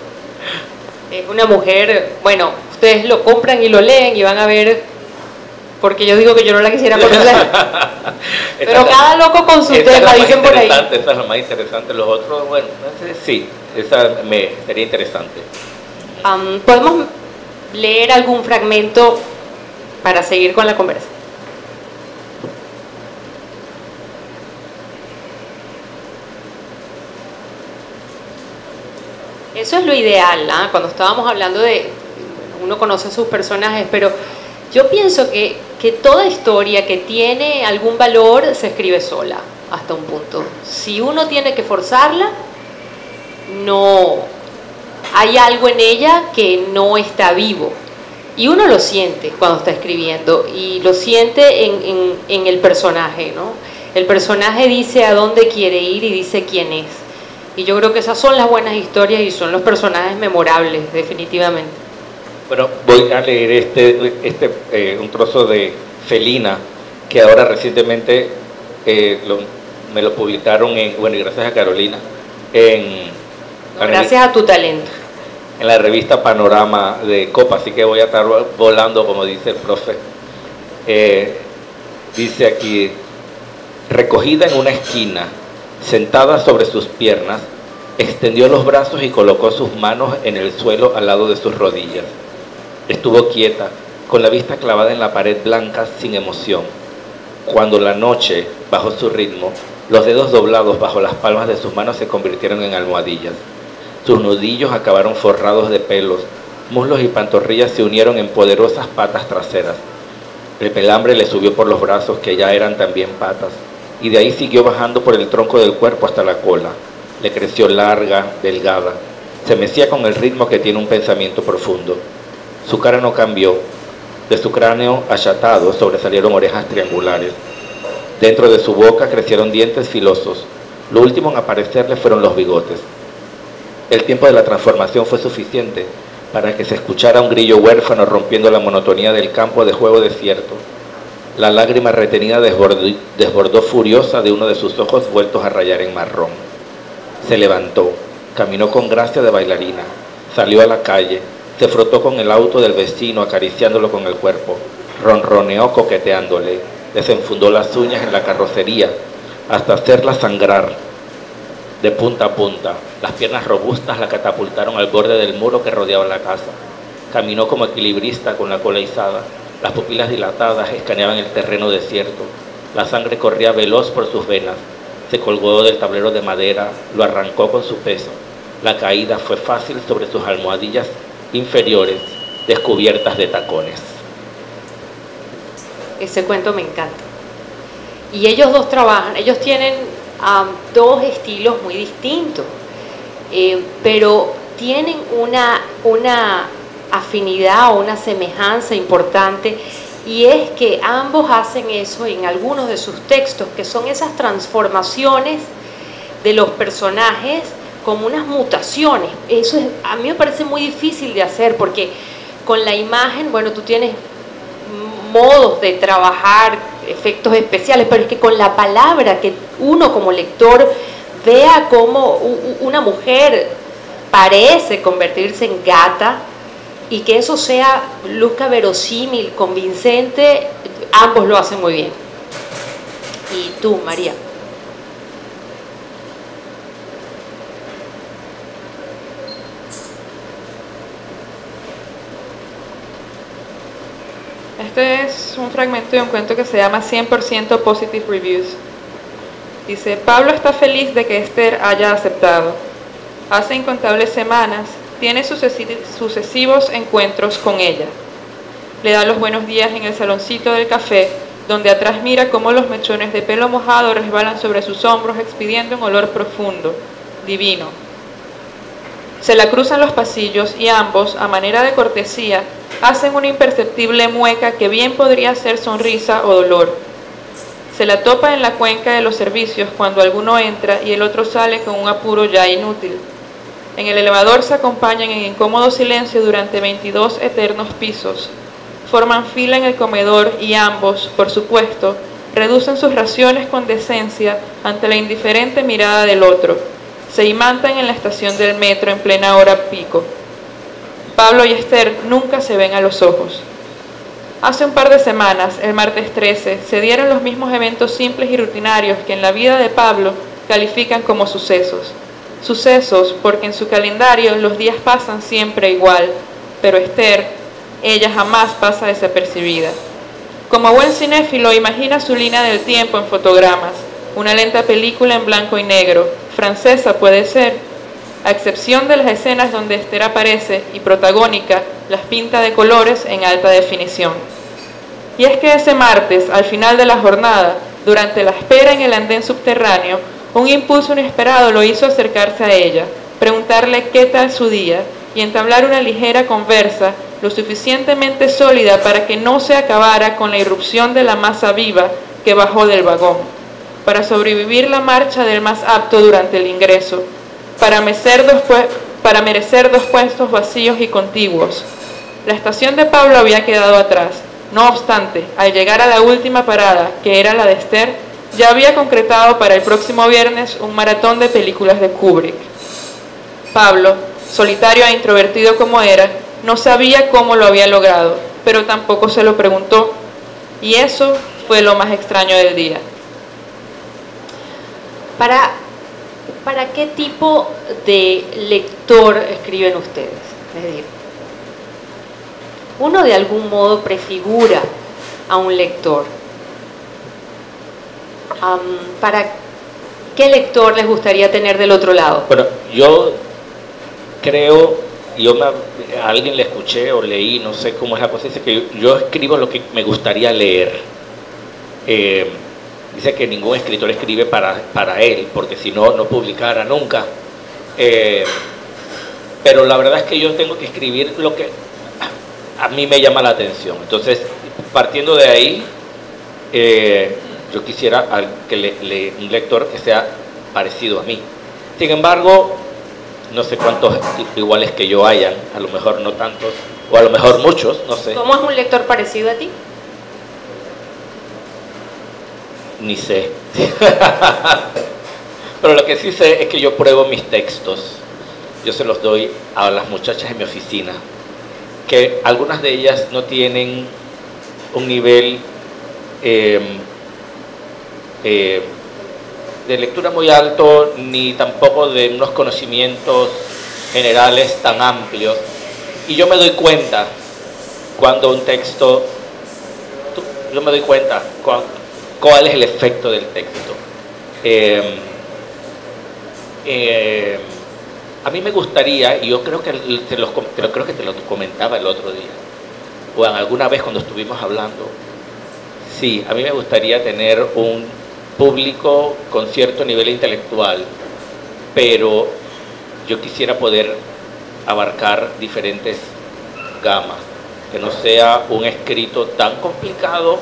Speaker 2: Es una mujer, bueno, ustedes lo compran y lo leen y van a ver, porque yo digo que yo no la quisiera conocer. Pero cada loco con su tema, dicen por ahí.
Speaker 3: Esa es la más interesante. Los otros, bueno, sí, esa sería interesante.
Speaker 2: ¿Podemos leer algún fragmento para seguir con la conversa? Eso es lo ideal, ¿eh? Cuando estábamos hablando de, uno conoce a sus personajes, pero yo pienso que toda historia que tiene algún valor se escribe sola, hasta un punto. Si uno tiene que forzarla, no, hay algo en ella que no está vivo. Y uno lo siente cuando está escribiendo, y lo siente en el personaje, ¿no? El personaje dice a dónde quiere ir y dice quién es. Y yo creo que esas son las buenas historias y son los personajes memorables, definitivamente.
Speaker 3: Bueno, voy a leer un trozo de Felina, que ahora recientemente me lo publicaron y gracias a Carolina,
Speaker 2: gracias a tu talento.
Speaker 3: En la revista Panorama de Copa, así que voy a estar volando, como dice el profe. Dice aquí: recogida en una esquina, sentada sobre sus piernas, extendió los brazos y colocó sus manos en el suelo al lado de sus rodillas. Estuvo quieta, con la vista clavada en la pared blanca, sin emoción. Cuando la noche bajó su ritmo, los dedos doblados bajo las palmas de sus manos se convirtieron en almohadillas. Sus nudillos acabaron forrados de pelos, muslos y pantorrillas se unieron en poderosas patas traseras. El pelambre le subió por los brazos, que ya eran también patas, y de ahí siguió bajando por el tronco del cuerpo hasta la cola. Le creció larga, delgada, se mecía con el ritmo que tiene un pensamiento profundo. Su cara no cambió. De su cráneo achatado sobresalieron orejas triangulares. Dentro de su boca crecieron dientes filosos. Lo último en aparecerle fueron los bigotes. El tiempo de la transformación fue suficiente para que se escuchara un grillo huérfano rompiendo la monotonía del campo de juego desierto. La lágrima retenida desbordó furiosa de uno de sus ojos vueltos a rayar en marrón. Se levantó, caminó con gracia de bailarina, salió a la calle, se frotó con el auto del vecino acariciándolo con el cuerpo, ronroneó coqueteándole, desenfundó las uñas en la carrocería hasta hacerla sangrar de punta a punta. Las piernas robustas la catapultaron al borde del muro que rodeaba la casa. Caminó como equilibrista con la cola izada, las pupilas dilatadas escaneaban el terreno desierto, la sangre corría veloz por sus venas. Se colgó del tablero de madera, lo arrancó con su peso. La caída fue fácil sobre sus almohadillas inferiores, descubiertas de tacones.
Speaker 2: Ese cuento me encanta. Y ellos dos trabajan, ellos tienen dos estilos muy distintos, pero tienen una afinidad o una semejanza importante, y es que ambos hacen eso en algunos de sus textos, que son esas transformaciones de los personajes como unas mutaciones. Eso a mí me parece muy difícil de hacer, porque con la imagen, bueno, tú tienes modos de trabajar efectos especiales, pero es que con la palabra, que uno como lector vea cómo una mujer parece convertirse en gata y que eso luzca verosímil, convincente, ambos lo hacen muy bien. Y tú, María.
Speaker 4: Este es un fragmento de un cuento que se llama 100% Positive Reviews. Dice: Pablo está feliz de que Esther haya aceptado. Hace incontables semanas tiene sucesivos encuentros con ella. Le da los buenos días en el saloncito del café, donde atrás mira cómo los mechones de pelo mojado resbalan sobre sus hombros, expidiendo un olor profundo, divino. Se la cruzan los pasillos y ambos, a manera de cortesía, hacen una imperceptible mueca que bien podría ser sonrisa o dolor. Se la topa en la cuenca de los servicios cuando alguno entra y el otro sale con un apuro ya inútil. En el elevador se acompañan en incómodo silencio durante 22 eternos pisos. Forman fila en el comedor y ambos, por supuesto, reducen sus raciones con decencia ante la indiferente mirada del otro. Se imantan en la estación del metro en plena hora pico. Pablo y Esther nunca se ven a los ojos. Hace un par de semanas, el martes 13, se dieron los mismos eventos simples y rutinarios que en la vida de Pablo califican como sucesos. Sucesos porque en su calendario los días pasan siempre igual, pero Esther, ella jamás pasa desapercibida. Como buen cinéfilo, imagina su línea del tiempo en fotogramas, una lenta película en blanco y negro, francesa puede ser, a excepción de las escenas donde Esther aparece y protagónica las pinta de colores en alta definición. Y es que ese martes, al final de la jornada, durante la espera en el andén subterráneo, un impulso inesperado lo hizo acercarse a ella, preguntarle qué tal su día y entablar una ligera conversa lo suficientemente sólida para que no se acabara con la irrupción de la masa viva que bajó del vagón, para sobrevivir la marcha del más apto durante el ingreso, para merecer dos puestos vacíos y contiguos. La estación de Pablo había quedado atrás. No obstante, al llegar a la última parada, que era la de Esther, ya había concretado para el próximo viernes un maratón de películas de Kubrick. Pablo, solitario e introvertido como era, no sabía cómo lo había logrado, pero tampoco se lo preguntó, y eso fue lo más extraño del día.
Speaker 2: ¿Para qué tipo de lector escriben ustedes? Es decir, uno de algún modo prefigura a un lector. ¿Para qué lector les gustaría tener del otro lado?
Speaker 3: Bueno, yo creo, a alguien le escuché o leí, no sé cómo es la cosa, dice que yo escribo lo que me gustaría leer. Dice que ningún escritor escribe para él, porque si no, no publicara nunca. Pero la verdad es que yo tengo que escribir lo que a mí me llama la atención. Entonces, partiendo de ahí, yo quisiera que un lector que sea parecido a mí. Sin embargo, no sé cuántos iguales que yo hayan, a lo mejor no tantos, o a lo mejor muchos, no sé.
Speaker 2: ¿Cómo es un lector parecido a ti?
Speaker 3: Ni sé. Pero lo que sí sé es que yo pruebo mis textos. Yo se los doy a las muchachas en mi oficina, que algunas de ellas no tienen un nivel de lectura muy alto, ni tampoco de unos conocimientos generales tan amplios. Y yo me doy cuenta cuando un texto, cuál es el efecto del texto. A mí me gustaría, y yo creo que te lo comentaba el otro día, o alguna vez cuando estuvimos hablando, sí, a mí me gustaría tener un público con cierto nivel intelectual, pero yo quisiera poder abarcar diferentes gamas, que no sea un escrito tan complicado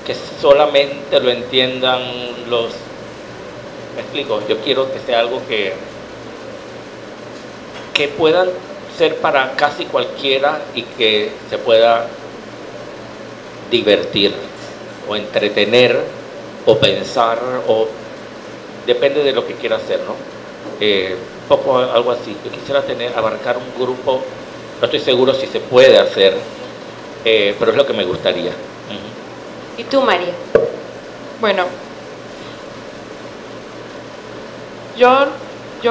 Speaker 3: que solamente lo entiendan los... ¿Me explico? Yo quiero que sea algo que puedan ser para casi cualquiera y que se pueda divertir o entretener o pensar, o depende de lo que quiera hacer, ¿no? Un poco algo así. Yo quisiera abarcar un grupo, no estoy seguro si se puede hacer, pero es lo que me gustaría.
Speaker 2: ¿Y tú, María?
Speaker 4: Bueno, yo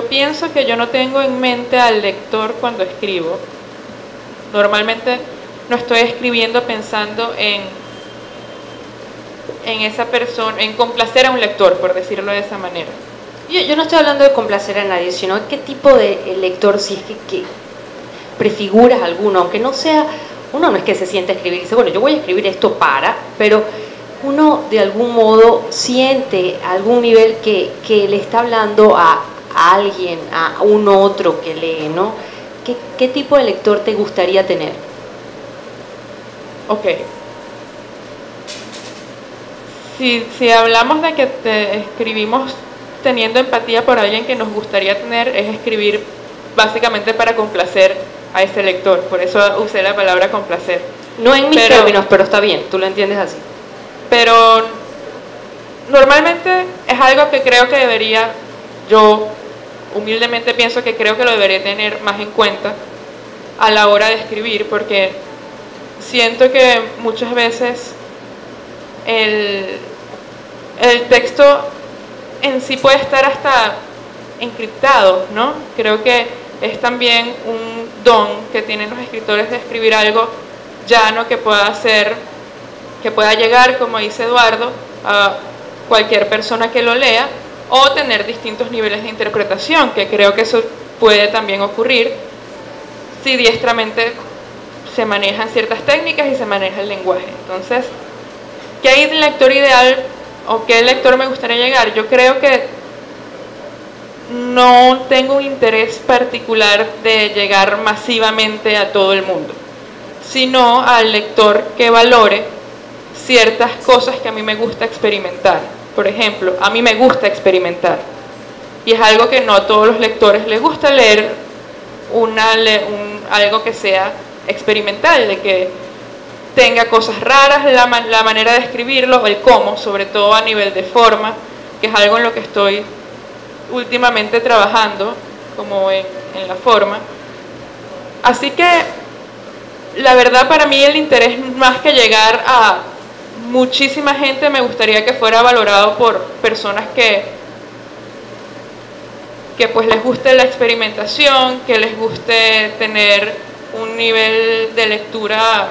Speaker 4: pienso que yo no tengo en mente al lector cuando escribo. Normalmente no estoy escribiendo pensando en esa persona, en complacer a un lector, por decirlo de esa manera.
Speaker 2: Yo no estoy hablando de complacer a nadie, sino qué tipo de lector, si es que prefiguras alguno, aunque no sea, uno no es que se siente a escribir y dice, bueno, yo voy a escribir esto pero uno de algún modo siente a algún nivel que le está hablando a alguien, a un otro que lee, ¿no? ¿Qué tipo de lector te gustaría tener?
Speaker 4: Ok. Si hablamos de que escribimos teniendo empatía por alguien que nos gustaría tener, es escribir básicamente para complacer a ese lector. Por eso usé la palabra complacer.
Speaker 2: No en mis términos, pero está bien, tú lo entiendes así.
Speaker 4: Pero normalmente es algo que creo que debería, yo humildemente pienso que creo que lo debería tener más en cuenta a la hora de escribir, porque siento que muchas veces el texto en sí puede estar hasta encriptado, ¿no? Creo que es también un don que tienen los escritores de escribir algo llano que pueda llegar, como dice Eduardo, a cualquier persona que lo lea, o tener distintos niveles de interpretación, que creo que eso puede también ocurrir si diestramente se manejan ciertas técnicas y se maneja el lenguaje. Entonces, ¿qué hay de lector ideal o qué lector me gustaría llegar? Yo creo que no tengo un interés particular de llegar masivamente a todo el mundo, sino al lector que valore ciertas cosas que a mí me gusta experimentar. Por ejemplo, a mí me gusta experimentar, y es algo que no a todos los lectores les gusta leer, algo que sea experimental, de que tenga cosas raras, la manera de escribirlo, el cómo, sobre todo a nivel de forma, que es algo en lo que estoy últimamente trabajando, como en la forma. Así que la verdad, para mí el interés, más que llegar a muchísima gente, me gustaría que fuera valorado por personas que pues les guste la experimentación, que les guste tener un nivel de lectura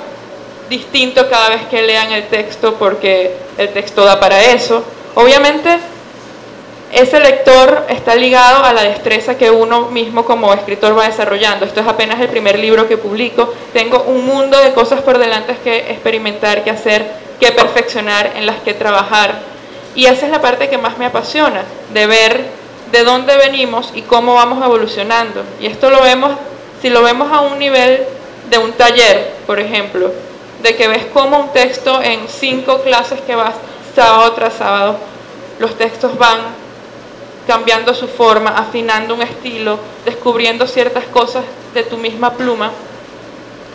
Speaker 4: distinto cada vez que lean el texto, porque el texto da para eso. Obviamente ese lector está ligado a la destreza que uno mismo como escritor va desarrollando. Esto es apenas el primer libro que publico. Tengo un mundo de cosas por delante que experimentar, que hacer, que perfeccionar, en las que trabajar. Y esa es la parte que más me apasiona, de ver de dónde venimos y cómo vamos evolucionando. Y esto lo vemos, si lo vemos a un nivel de un taller, por ejemplo, de que ves cómo un texto en 5 clases que vas sábado tras sábado, los textos van cambiando su forma, afinando un estilo, descubriendo ciertas cosas de tu misma pluma.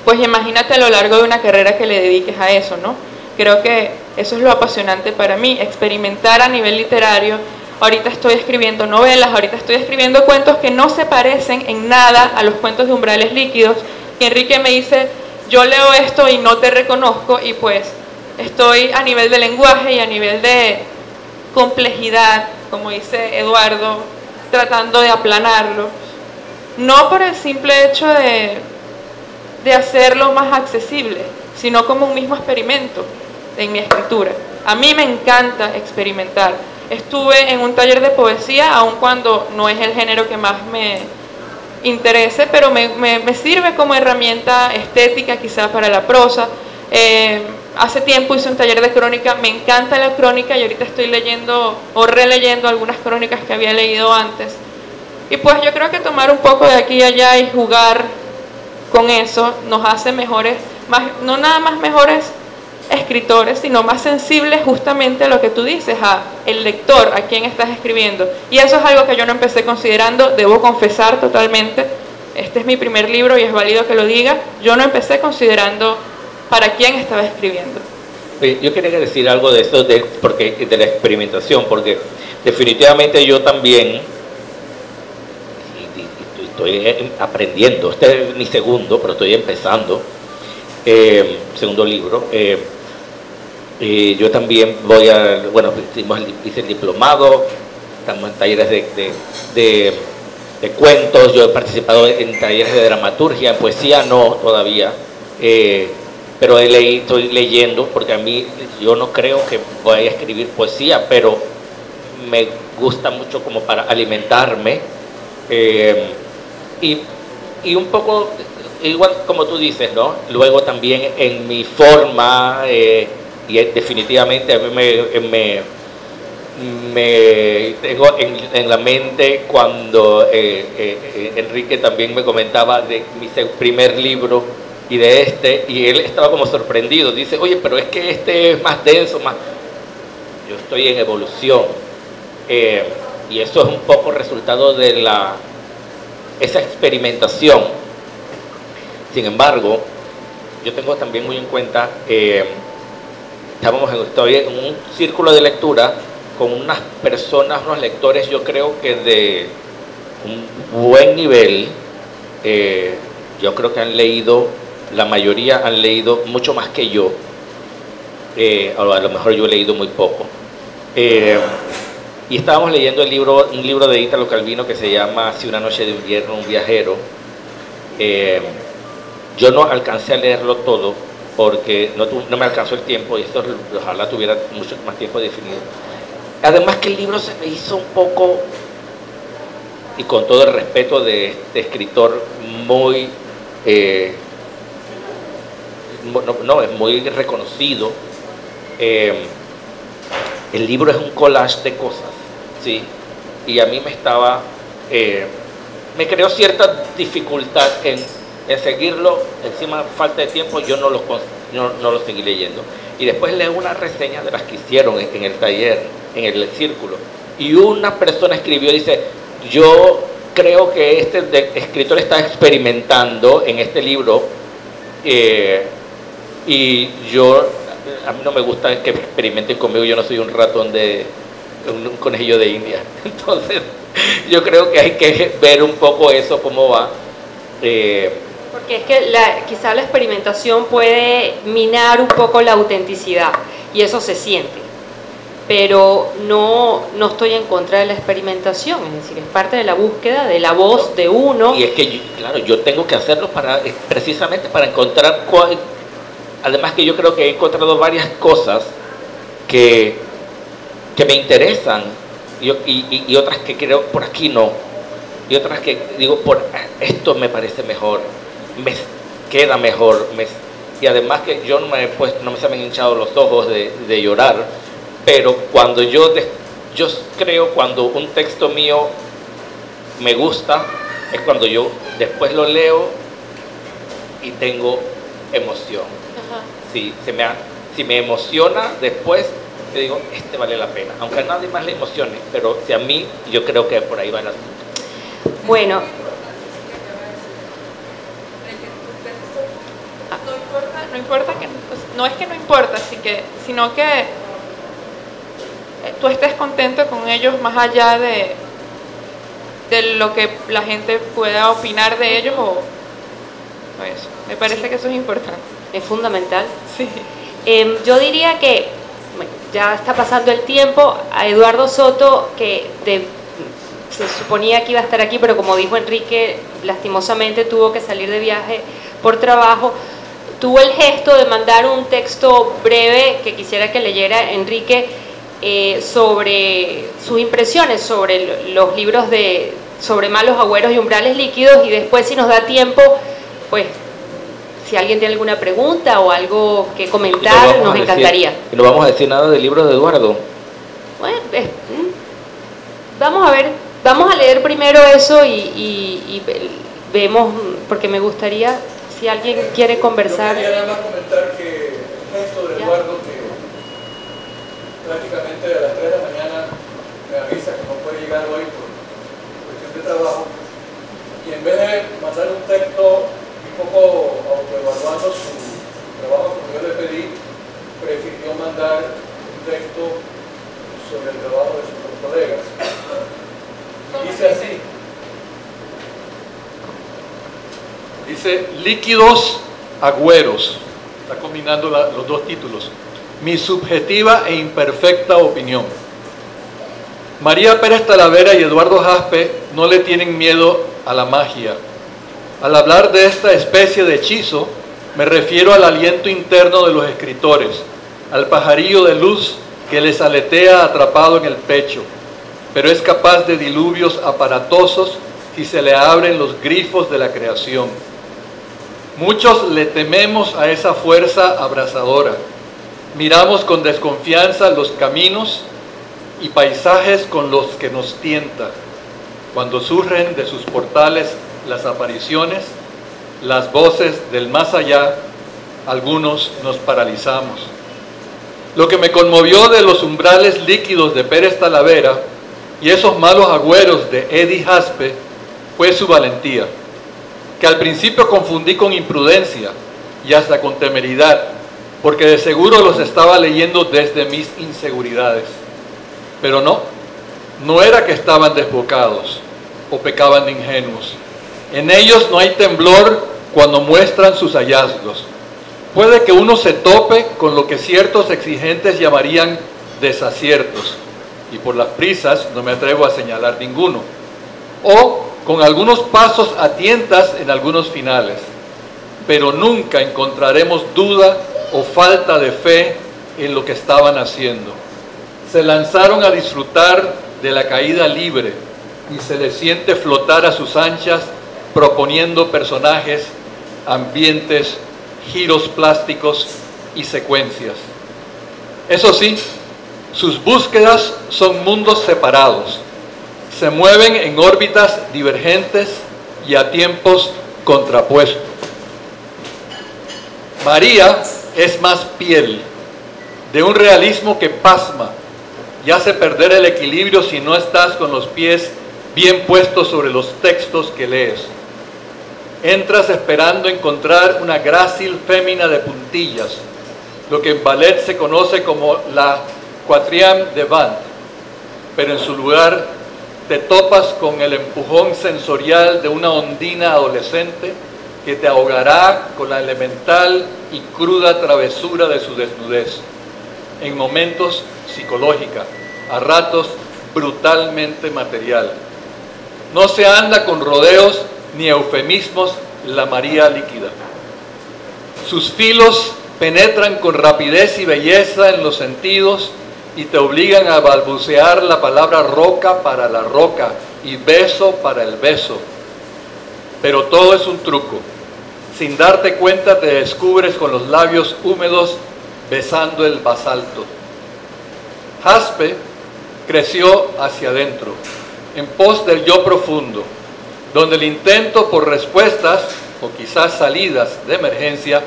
Speaker 4: Pues imagínate a lo largo de una carrera que le dediques a eso, ¿no? Creo que eso es lo apasionante para mí, experimentar a nivel literario. Ahorita estoy escribiendo novelas, ahorita estoy escribiendo cuentos que no se parecen en nada a los cuentos de Umbrales Líquidos. Y Enrique me dice, yo leo esto y no te reconozco, y pues estoy a nivel de lenguaje y a nivel de complejidad, como dice Eduardo, tratando de aplanarlo. No por el simple hecho de hacerlo más accesible, sino como un mismo experimento en mi escritura. A mí me encanta experimentar. Estuve en un taller de poesía, aun cuando no es el género que más me interese, pero me sirve como herramienta estética quizás para la prosa. Hace tiempo hice un taller de crónica, me encanta la crónica, y ahorita estoy leyendo o releyendo algunas crónicas que había leído antes. Y pues yo creo que tomar un poco de aquí y allá y jugar con eso nos hace mejores, no nada más mejores escritores, sino más sensibles justamente a lo que tú dices, a el lector, a quien estás escribiendo. Y eso es algo que yo no empecé considerando, debo confesar totalmente. Este es mi primer libro y es válido que lo diga. Yo no empecé considerando para quién estaba escribiendo.
Speaker 3: Yo quería decir algo de eso, de la experimentación, porque definitivamente yo también estoy aprendiendo. Este es mi segundo, pero estoy empezando, segundo libro. Yo también hice el diplomado, estamos en talleres de cuentos, yo he participado en talleres de dramaturgia, en poesía no todavía, pero estoy leyendo, porque a mí, yo no creo que vaya a escribir poesía, pero me gusta mucho como para alimentarme, y un poco, igual como tú dices, ¿no? Luego también en mi forma, y definitivamente a mí me tengo en la mente cuando Enrique también me comentaba de mi primer libro y de este, y él estaba como sorprendido, dice, oye, pero es que este es más denso, más... Yo estoy en evolución, y eso es un poco resultado de esa experimentación. Sin embargo, yo tengo también muy en cuenta, estoy en un círculo de lectura con unas personas, unos lectores, yo creo que de un buen nivel. Yo creo que han leído, la mayoría han leído mucho más que yo, a lo mejor yo he leído muy poco. Y estábamos leyendo un libro de Italo Calvino que se llama Si una noche de invierno, un viajero. Yo no alcancé a leerlo todo porque no me alcanzó el tiempo, y esto ojalá tuviera mucho más tiempo definido. Además que el libro se me hizo un poco, y con todo el respeto de este escritor, muy es muy reconocido. El libro es un collage de cosas, ¿sí? Y a mí me estaba me creó cierta dificultad en seguirlo. Encima falta de tiempo, yo no lo seguí leyendo. Y después leo una reseña de las que hicieron en el taller, en el círculo, y una persona escribió, dice, yo creo que este escritor está experimentando en este libro, y a mí no me gusta que experimenten conmigo, yo no soy un ratón un conejillo de India. Entonces yo creo que hay que ver un poco eso, cómo va.
Speaker 2: Porque es que quizá la experimentación puede minar un poco la autenticidad, y eso se siente. Pero no estoy en contra de la experimentación, es decir, es parte de la búsqueda de la voz de uno.
Speaker 3: Y es que, claro, yo tengo que hacerlo precisamente para encontrar además que yo creo que he encontrado varias cosas que me interesan, y otras que creo por aquí no, y otras que digo, por esto me parece mejor, me queda mejor, y además que yo no se me han hinchado los ojos de llorar, pero cuando yo creo, cuando un texto mío me gusta, es cuando yo después lo leo y tengo emoción.
Speaker 2: Ajá.
Speaker 3: Si me emociona después, te digo, vale la pena, aunque a nadie más le emocione, pero si a mí, yo creo que por ahí va el asunto.
Speaker 2: Bueno,
Speaker 4: no es que no importa, sino que tú estés contento con ellos más allá de lo que la gente pueda opinar de ellos o eso. Me parece que eso es importante.
Speaker 2: es fundamental.
Speaker 4: Sí.
Speaker 2: Yo diría que bueno, ya está pasando el tiempo. A Eduardo Soto, que se suponía que iba a estar aquí, pero como dijo Enrique, lastimosamente tuvo que salir de viaje por trabajo, tuvo el gesto de mandar un texto breve que quisiera que leyera Enrique, sobre sus impresiones sobre los libros sobre Malos Agüeros y Umbrales Líquidos, y después, si nos da tiempo, pues si alguien tiene alguna pregunta o algo que comentar, nos encantaría.
Speaker 3: ¿Y no vamos a decir nada del libro de Eduardo?
Speaker 2: Bueno, vamos a leer primero eso y vemos, porque me gustaría, si alguien quiere conversar.
Speaker 1: Yo quería nada más comentar que el gesto de Eduardo, que prácticamente a las 3 de la mañana me avisa que no puede llegar hoy por cuestión de trabajo, y en vez de mandar un texto un poco autoevaluando su trabajo como yo le pedí, prefirió mandar un texto sobre el trabajo de sus colegas. Dice así. Dice Líquidos Agüeros. Está combinando los dos títulos. Mi subjetiva e imperfecta opinión. María Pérez Talavera y Eduardo Jaspe no le tienen miedo a la magia. Al hablar de esta especie de hechizo, me refiero al aliento interno de los escritores, al pajarillo de luz que les aletea atrapado en el pecho, pero es capaz de diluvios aparatosos si se le abren los grifos de la creación. Muchos le tememos a esa fuerza abrasadora. Miramos con desconfianza los caminos y paisajes con los que nos tienta. Cuando surgen de sus portales las apariciones, las voces del más allá, algunos nos paralizamos. Lo que me conmovió de los umbrales líquidos de Pérez Talavera y esos malos agüeros de Eddie Jaspe fue su valentía, que al principio confundí con imprudencia y hasta con temeridad, porque de seguro los estaba leyendo desde mis inseguridades. Pero no era que estaban desbocados o pecaban de ingenuos. En ellos no hay temblor cuando muestran sus hallazgos. Puede que uno se tope con lo que ciertos exigentes llamarían desaciertos, y por las prisas no me atrevo a señalar ninguno, o con algunos pasos a tientas en algunos finales, pero nunca encontraremos duda o falta de fe en lo que estaban haciendo. Se lanzaron a disfrutar de la caída libre y se les siente flotar a sus anchas, proponiendo personajes, ambientes, giros plásticos y secuencias. Eso sí, sus búsquedas son mundos separados. se mueven en órbitas divergentes y a tiempos contrapuestos. María es más piel, de un realismo que pasma y hace perder el equilibrio si no estás con los pies bien puestos sobre los textos que lees. Entras esperando encontrar una grácil fémina de puntillas, lo que en ballet se conoce como la quatrième de Vent, pero en su lugar te topas con el empujón sensorial de una ondina adolescente que te ahogará con la elemental y cruda travesura de su desnudez, en momentos psicológica, a ratos brutalmente material. No se anda con rodeos ni eufemismos la María líquida. Sus filos penetran con rapidez y belleza en los sentidos y te obligan a balbucear la palabra roca para la roca y beso para el beso. Pero todo es un truco. Sin darte cuenta te descubres con los labios húmedos besando el basalto. Jaspe creció hacia adentro, en pos del yo profundo, donde el intento por respuestas, o quizás salidas de emergencia,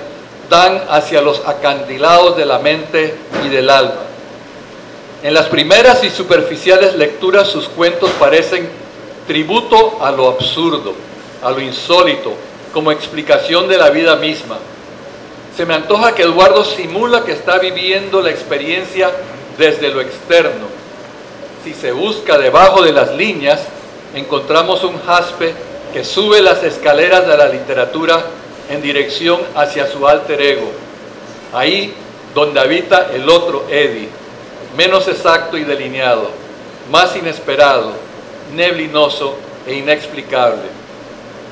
Speaker 1: dan hacia los acantilados de la mente y del alma. En las primeras y superficiales lecturas sus cuentos parecen tributo a lo absurdo, a lo insólito, como explicación de la vida misma. Se me antoja que Eduardo simula que está viviendo la experiencia desde lo externo. Si se busca debajo de las líneas, encontramos un Jaspe que sube las escaleras de la literatura en dirección hacia su alter ego, ahí donde habita el otro Eddie, menos exacto y delineado, más inesperado, neblinoso e inexplicable,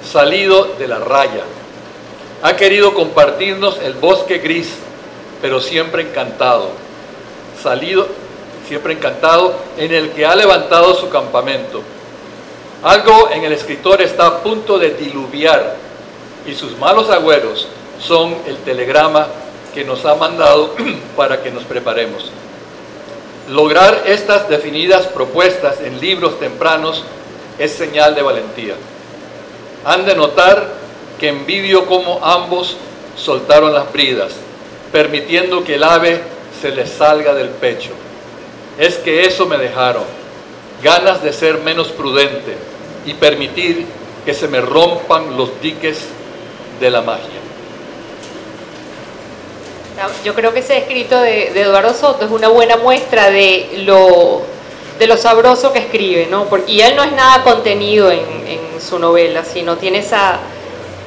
Speaker 1: salido de la raya. Ha querido compartirnos el bosque gris, pero siempre encantado, siempre encantado, en el que ha levantado su campamento. Algo en el escritor está a punto de diluviar y sus malos agüeros son el telegrama que nos ha mandado para que nos preparemos. Lograr estas definidas propuestas en libros tempranos es señal de valentía. Han de notar que envidio cómo ambos soltaron las bridas, permitiendo que el ave se les salga del pecho. Es que eso me dejaron, ganas de ser menos prudente y permitir que se me rompan los diques de la magia.
Speaker 2: Yo creo que ese escrito de Eduardo Soto es una buena muestra de lo sabroso que escribe, ¿no? Y él no es nada contenido en su novela, sino tiene esa...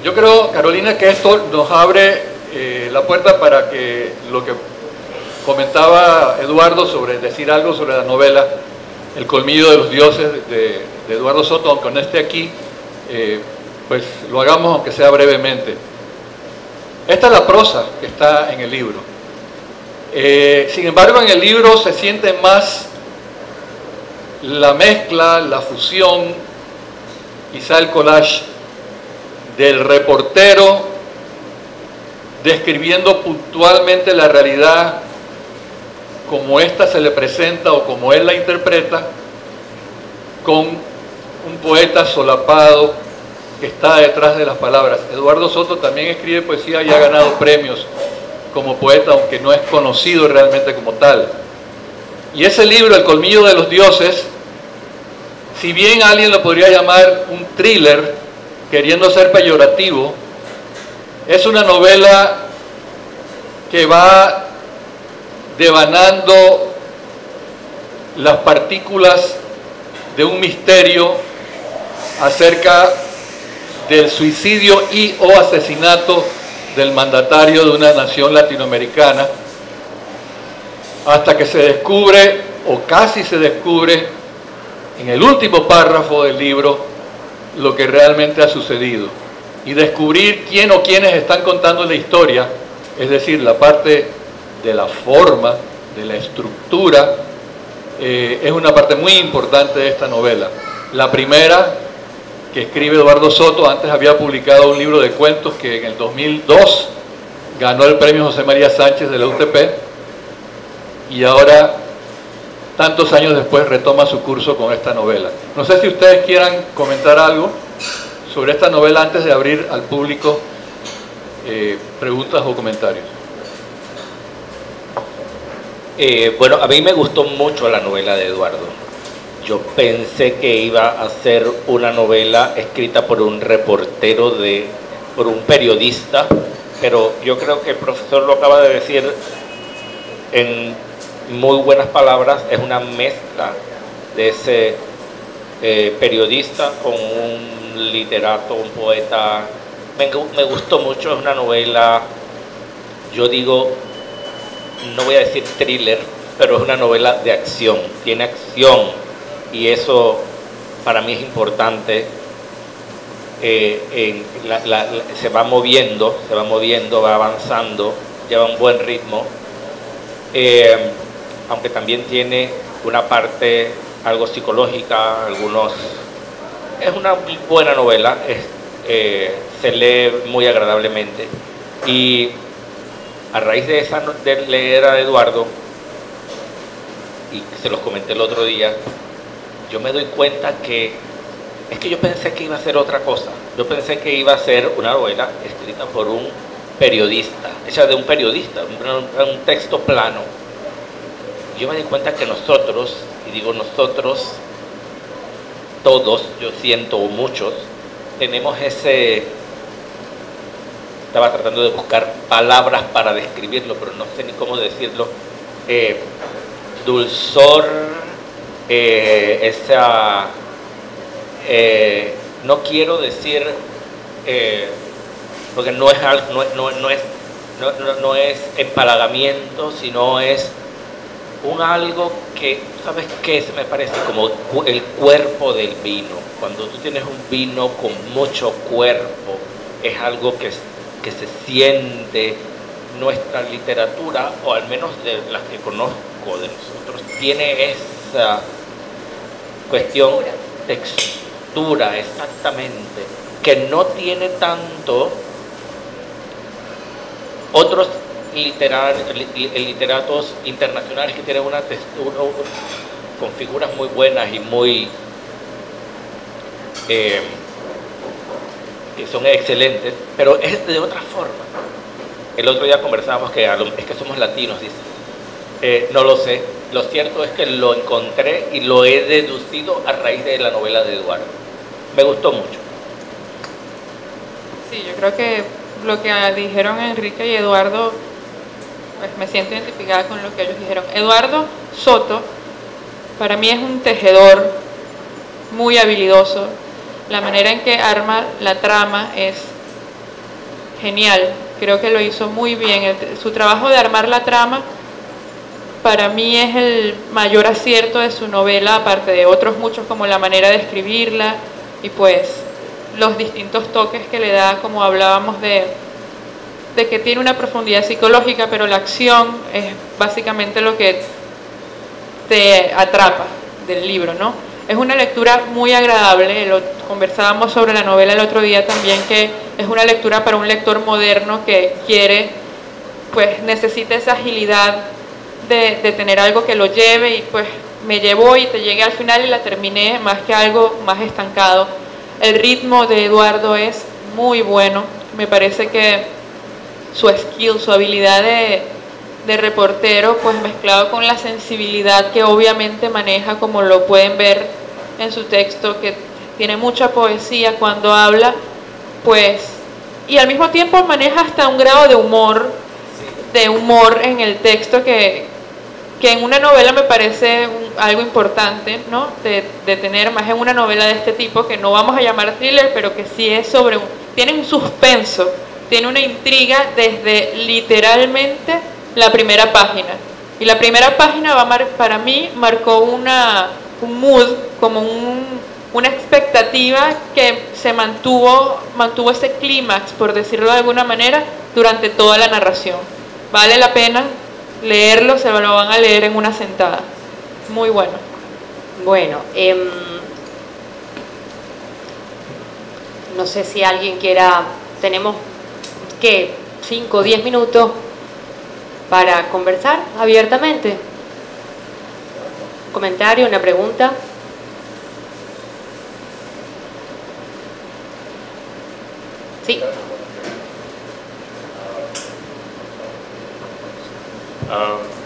Speaker 1: Yo creo, Carolina, que esto nos abre la puerta para que lo que comentaba Eduardo sobre decir algo sobre la novela El colmillo de los dioses de Eduardo Soto, aunque no esté aquí, pues lo hagamos aunque sea brevemente. Esta es la prosa que está en el libro. Sin embargo, en el libro se siente más la mezcla, la fusión, quizá el collage del reportero describiendo puntualmente la realidad como ésta se le presenta o como él la interpreta, con un poeta solapado que está detrás de las palabras. Eduardo Soto también escribe poesía y ha ganado premios como poeta, aunque no es conocido realmente como tal. Y ese libro, El colmillo de los dioses, si bien alguien lo podría llamar un thriller, queriendo ser peyorativo, es una novela que va devanando las partículas de un misterio acerca del suicidio y o asesinato del mandatario de una nación latinoamericana, hasta que se descubre, o casi se descubre, en el último párrafo del libro, lo que realmente ha sucedido. Y descubrir quién o quiénes están contando la historia, es decir, la parte de la forma, de la estructura, es una parte muy importante de esta novela. La primera que escribe Eduardo Soto, antes había publicado un libro de cuentos que en el 2002 ganó el premio José María Sánchez de la UTP, y ahora tantos años después retoma su curso con esta novela. No sé si ustedes quieran comentar algo sobre esta novela antes de abrir al público preguntas o comentarios.
Speaker 3: Bueno, a mí me gustó mucho la novela de Eduardo. Yo pensé que iba a ser una novela escrita por un reportero, por un periodista, pero yo creo que el profesor lo acaba de decir en muy buenas palabras. Es una mezcla de ese periodista con un literato, un poeta. Me gustó mucho, es una novela, yo digo, no voy a decir thriller, pero es una novela de acción, tiene acción, y eso para mí es importante. Se va moviendo, va avanzando, lleva un buen ritmo, aunque también tiene una parte algo psicológica, es una buena novela, se lee muy agradablemente, y a raíz de leer a Eduardo, y se los comenté el otro día, yo me doy cuenta que yo pensé que iba a ser otra cosa. Yo pensé que iba a ser una novela escrita por un periodista, hecha de un periodista, un texto plano. Yo me di cuenta que nosotros, y digo nosotros, todos, yo siento, o muchos, tenemos estaba tratando de buscar palabras para describirlo, pero no sé ni cómo decirlo, dulzor, no quiero decir, porque no es empalagamiento, sino es algo que, ¿sabes qué? Se me parece como el cuerpo del vino. Cuando tú tienes un vino con mucho cuerpo, es algo que se siente. Nuestra literatura, o al menos de las que conozco de nosotros, tiene esa cuestión, textura, exactamente, que no tiene tanto otros literatos internacionales que tienen una textura con figuras muy buenas y muy que son excelentes, pero es de otra forma. El otro día conversábamos que es que somos latinos, dice. No lo sé. Lo cierto es que lo encontré y lo he deducido a raíz de la novela de Eduardo. Me gustó mucho.
Speaker 4: Sí, yo creo que lo que dijeron Enrique y Eduardo, pues me siento identificada con lo que ellos dijeron. Eduardo Soto, para mí es un tejedor muy habilidoso. La manera en que arma la trama es genial. Creo que lo hizo muy bien. Su trabajo de armar la trama para mí es el mayor acierto de su novela, aparte de otros muchos, como la manera de escribirla y pues los distintos toques que le da, como hablábamos de que tiene una profundidad psicológica, pero la acción es básicamente lo que te atrapa del libro, ¿no? Es una lectura muy agradable. Conversábamos sobre la novela el otro día también, que es una lectura para un lector moderno que necesita esa agilidad de tener algo que lo lleve, y pues me llevó y te llegué al final y la terminé, más que algo más estancado. El ritmo de Eduardo es muy bueno. Me parece que su skill, su habilidad de reportero, pues mezclado con la sensibilidad que obviamente maneja, como lo pueden ver en su texto, que tiene mucha poesía cuando habla, pues, y al mismo tiempo maneja hasta un grado de humor en el texto que en una novela me parece algo importante, ¿no? De tener más en una novela de este tipo, que no vamos a llamar thriller, pero que sí es tiene un suspenso, tiene una intriga desde literalmente la primera página. Y la primera página para mí marcó un mood, como una expectativa que se mantuvo ese clímax, por decirlo de alguna manera, durante toda la narración. Vale la pena leerlo, se lo van a leer en una sentada. Muy bueno.
Speaker 2: Bueno, no sé si alguien quiera, tenemos, ¿qué? 5 o 10 minutos para conversar abiertamente. comentario, una pregunta? Sí.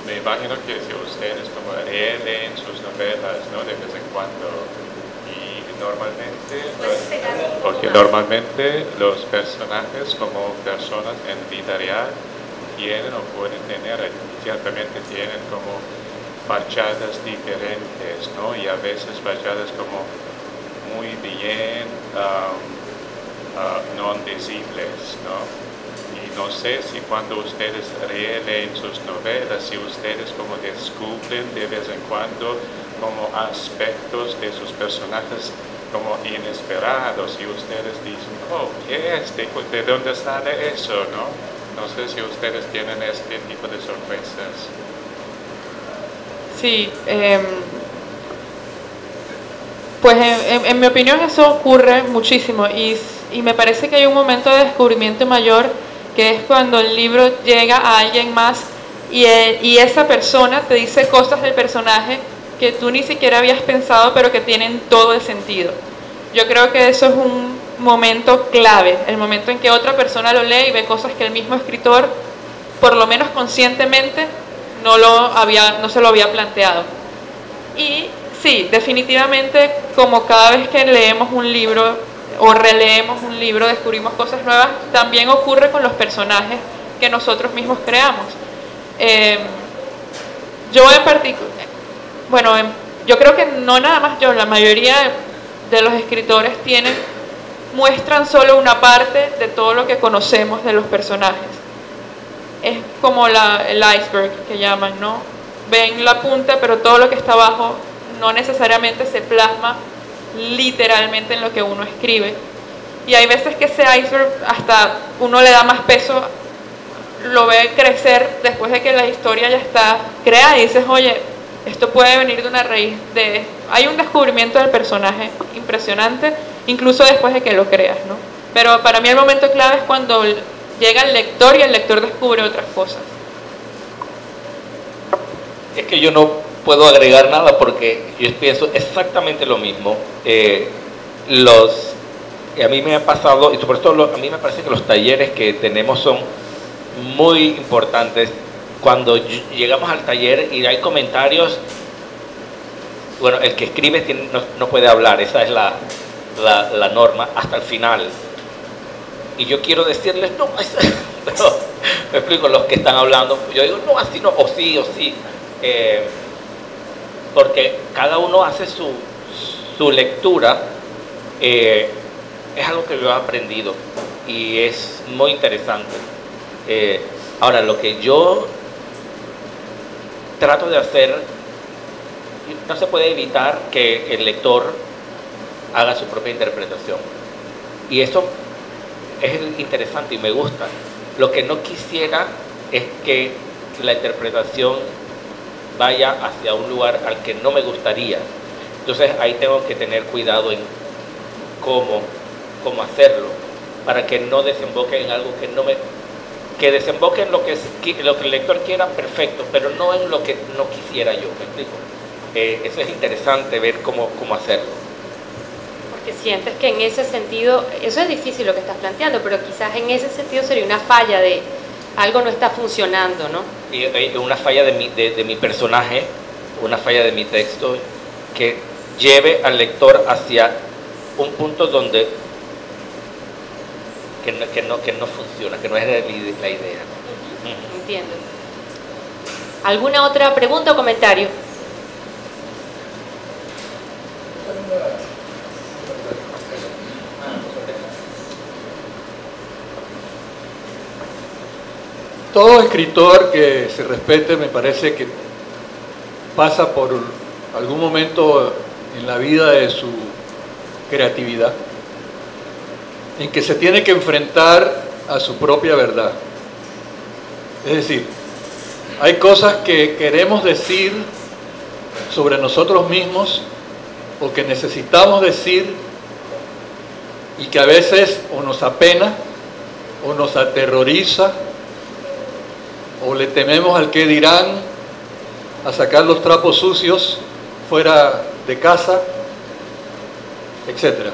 Speaker 5: Me imagino que si ustedes como leen sus novelas, ¿no? De vez en cuando, y normalmente los personajes como personas en vida real tienen o pueden tener, ciertamente tienen como fachadas diferentes, ¿no? Y a veces fachadas como muy bien no visibles, ¿no? Y no sé si cuando ustedes releen sus novelas, si ustedes como descubren de vez en cuando como aspectos de sus personajes como inesperados, y ustedes dicen, oh, ¿qué es? ¿De dónde sale eso? ¿No? No sé si ustedes tienen este tipo de sorpresas.
Speaker 4: Sí, pues en mi opinión eso ocurre muchísimo y me parece que hay un momento de descubrimiento mayor, que es cuando el libro llega a alguien más y esa persona te dice cosas del personaje que tú ni siquiera habías pensado, pero que tienen todo el sentido. Yo creo que eso es un momento clave, el momento en que otra persona lo lee y ve cosas que el mismo escritor, por lo menos conscientemente, no se lo había planteado. Y sí, definitivamente, como cada vez que leemos un libro o releemos un libro, descubrimos cosas nuevas, también ocurre con los personajes que nosotros mismos creamos. Yo en particular, bueno, yo creo que no nada más yo, la mayoría de los escritores muestran solo una parte de todo lo que conocemos de los personajes. Es como el iceberg que llaman, ¿no? Ven la punta, pero todo lo que está abajo no necesariamente se plasma literalmente en lo que uno escribe. Y hay veces que ese iceberg hasta uno le da más peso, lo ve crecer después de que la historia ya está creada y dices, oye, esto puede venir de una raíz de... Hay un descubrimiento del personaje impresionante, incluso después de que lo creas, ¿no? Pero para mí el momento clave es cuando llega el lector y el lector descubre otras cosas.
Speaker 3: Es que yo no puedo agregar nada porque yo pienso exactamente lo mismo. A mí me ha pasado, y sobre todo a mí me parece que los talleres que tenemos son muy importantes. Cuando llegamos al taller y hay comentarios, bueno, el que escribe no puede hablar, esa es la norma, hasta el final. Y yo quiero decirles, no, pero me explico, los que están hablando, yo digo, no, así no, o sí, porque cada uno hace su lectura. Es algo que yo he aprendido y es muy interesante. Ahora, lo que yo trato de hacer, no se puede evitar que el lector haga su propia interpretación, y eso es interesante y me gusta. Lo que no quisiera es que la interpretación vaya hacia un lugar al que no me gustaría. Entonces ahí tengo que tener cuidado en cómo hacerlo para que no desemboque en algo que desemboque en lo que el lector quiera, perfecto, pero no en lo que no quisiera yo, ¿me explico? Eso es interesante, ver cómo hacerlo.
Speaker 2: Porque sientes que en ese sentido, eso es difícil lo que estás planteando, pero quizás en ese sentido sería una falla de algo no está funcionando, ¿no?
Speaker 3: Y una falla de mi personaje, una falla de mi texto, que lleve al lector hacia un punto donde que no funciona, que no es la idea.
Speaker 2: Entiendo. ¿Alguna otra pregunta o comentario?
Speaker 1: Todo escritor que se respete, me parece que pasa por algún momento en la vida de su creatividad en que se tiene que enfrentar a su propia verdad. Es decir, hay cosas que queremos decir sobre nosotros mismos o que necesitamos decir y que a veces o nos apena o nos aterroriza o le tememos al qué dirán, a sacar los trapos sucios fuera de casa, etc.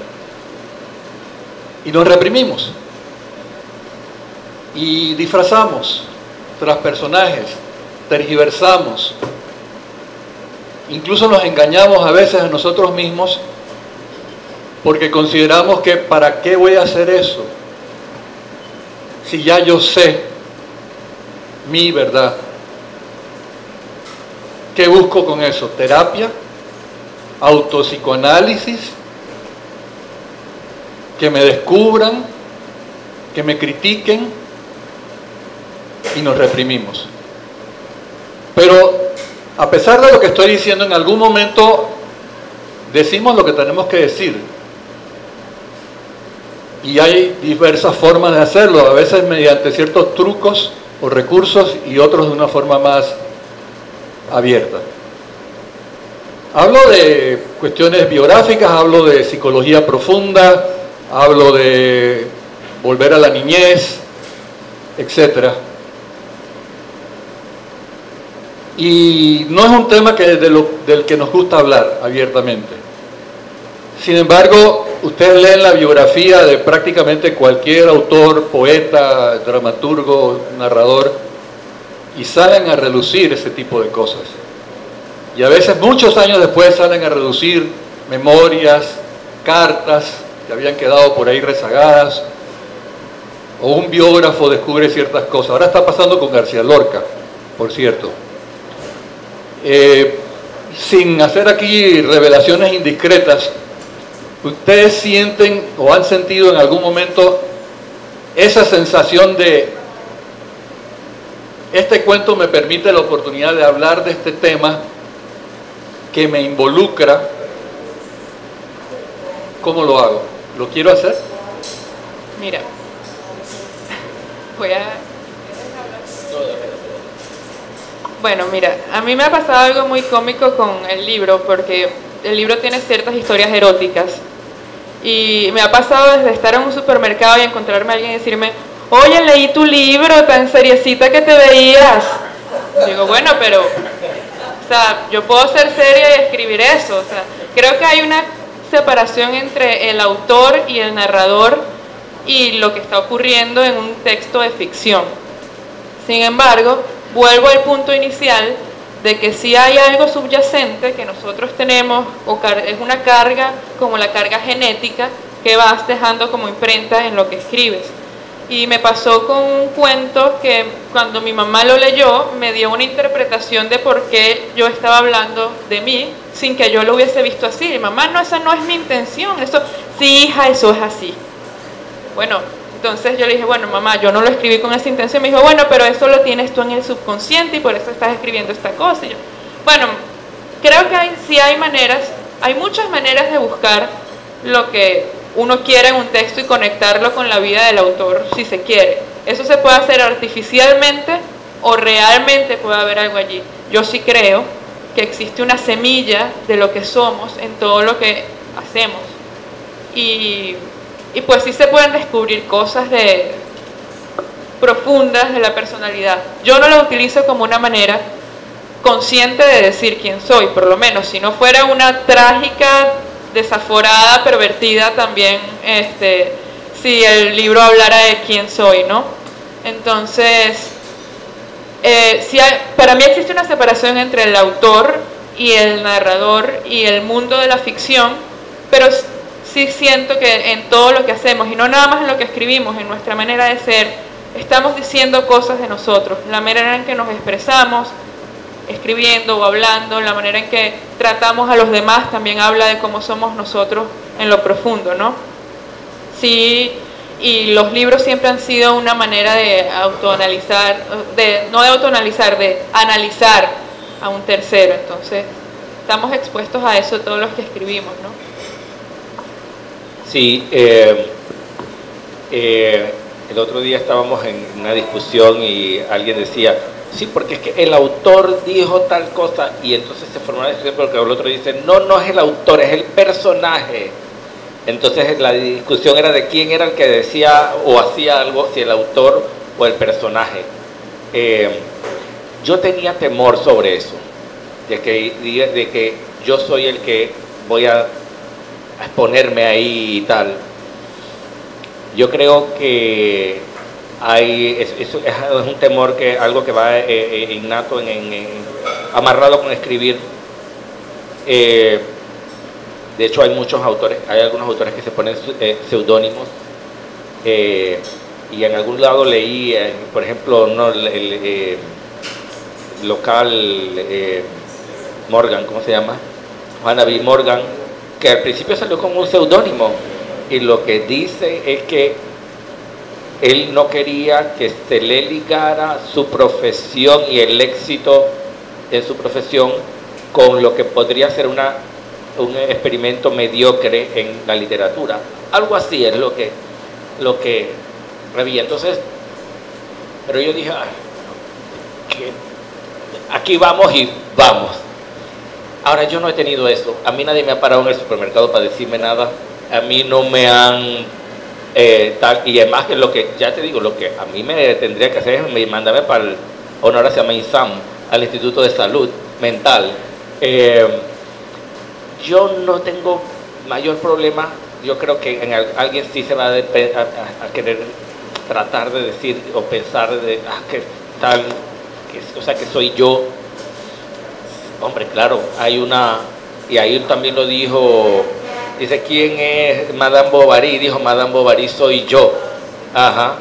Speaker 1: Y nos reprimimos y disfrazamos tras personajes, tergiversamos, incluso nos engañamos a veces a nosotros mismos porque consideramos que ¿para qué voy a hacer eso? Si ya yo sé mi verdad. ¿Qué busco con eso? Terapia, autopsicoanálisis, que me descubran, que me critiquen, y nos reprimimos. Pero a pesar de lo que estoy diciendo, en algún momento decimos lo que tenemos que decir. Y hay diversas formas de hacerlo, a veces mediante ciertos trucos o recursos y otros de una forma más abierta. Hablo de cuestiones biográficas, hablo de psicología profunda, hablo de volver a la niñez, etc. Y no es un tema del que nos gusta hablar abiertamente. Sin embargo, ustedes leen la biografía de prácticamente cualquier autor, poeta, dramaturgo, narrador, y salen a relucir ese tipo de cosas. Y a veces, muchos años después, salen a relucir memorias, cartas que habían quedado por ahí rezagadas, o un biógrafo descubre ciertas cosas. Ahora está pasando con García Lorca, por cierto. Sin hacer aquí revelaciones indiscretas, ¿ustedes sienten o han sentido en algún momento esa sensación de este cuento me permite la oportunidad de hablar de este tema que me involucra? ¿Cómo lo hago? ¿Lo quiero hacer?
Speaker 4: Mira, voy a... Bueno, mira, a mí me ha pasado algo muy cómico con el libro, porque el libro tiene ciertas historias eróticas. Y me ha pasado desde estar en un supermercado y encontrarme a alguien y decirme: oye, leí tu libro, tan seriecita que te veías. Digo, bueno, pero, o sea, yo puedo ser seria y escribir eso. O sea, creo que hay una separación entre el autor y el narrador y lo que está ocurriendo en un texto de ficción. Sin embargo, vuelvo al punto inicial de que si hay algo subyacente que nosotros tenemos, o es una carga como la carga genética que vas dejando como imprenta en lo que escribes. Y me pasó con un cuento que cuando mi mamá lo leyó me dio una interpretación de por qué yo estaba hablando de mí sin que yo lo hubiese visto así. Mamá, no, esa no es mi intención. Eso, sí, hija, eso es así. Bueno, entonces yo le dije, bueno, mamá, yo no lo escribí con esa intención. Me dijo, bueno, pero eso lo tienes tú en el subconsciente y por eso estás escribiendo esta cosa. Y yo, bueno, creo que sí hay maneras, hay muchas maneras de buscar lo que uno quiere en un texto y conectarlo con la vida del autor, si se quiere. Eso se puede hacer artificialmente o realmente puede haber algo allí. Yo sí creo que existe una semilla de lo que somos en todo lo que hacemos. Y pues sí se pueden descubrir cosas profundas de la personalidad. Yo no lo utilizo como una manera consciente de decir quién soy, por lo menos. Si no fuera una trágica, desaforada, pervertida también, si el libro hablara de quién soy, ¿no? Entonces, para mí existe una separación entre el autor y el narrador y el mundo de la ficción, pero sí siento que en todo lo que hacemos, y no nada más en lo que escribimos, en nuestra manera de ser, estamos diciendo cosas de nosotros, la manera en que nos expresamos, escribiendo o hablando, la manera en que tratamos a los demás también habla de cómo somos nosotros en lo profundo, ¿no? Sí, y los libros siempre han sido una manera de autoanalizar, no de autoanalizar, de analizar a un tercero. Entonces, estamos expuestos a eso todos los que escribimos, ¿no?
Speaker 3: Sí, el otro día estábamos en una discusión y alguien decía, sí, porque es que el autor dijo tal cosa, y entonces se formó una discusión porque el otro dice, no, no es el autor, es el personaje. Entonces la discusión era de quién era el que decía o hacía algo, si el autor o el personaje. Yo tenía temor sobre eso, de que yo soy el que voy a exponerme ahí y tal. Yo creo que es un temor, que algo que va innato, amarrado con escribir. De hecho, hay muchos autores, hay algunos autores que se ponen seudónimos. Y en algún lado leí, por ejemplo, el local Morgan, ¿cómo se llama? Juana B. Morgan, que al principio salió con un seudónimo, y lo que dice es que él no quería que se le ligara su profesión y el éxito en su profesión con lo que podría ser un experimento mediocre en la literatura. Algo así es lo que reví. Entonces, pero yo dije, ay, que aquí vamos y vamos. Ahora, yo no he tenido eso. A mí nadie me ha parado en el supermercado para decirme nada. A mí no me han tal, y además que lo que, ya te digo, lo que a mí me tendría que hacer es mandarme para el, ahora se llama INSAM, al Instituto de Salud Mental. Yo no tengo mayor problema. Yo creo que alguien sí se va a querer tratar de decir o pensar de que tal, o sea, que soy yo. Hombre, claro, hay una, y ahí también lo dijo, dice, ¿quién es Madame Bovary? Dijo, Madame Bovary soy yo. Ajá.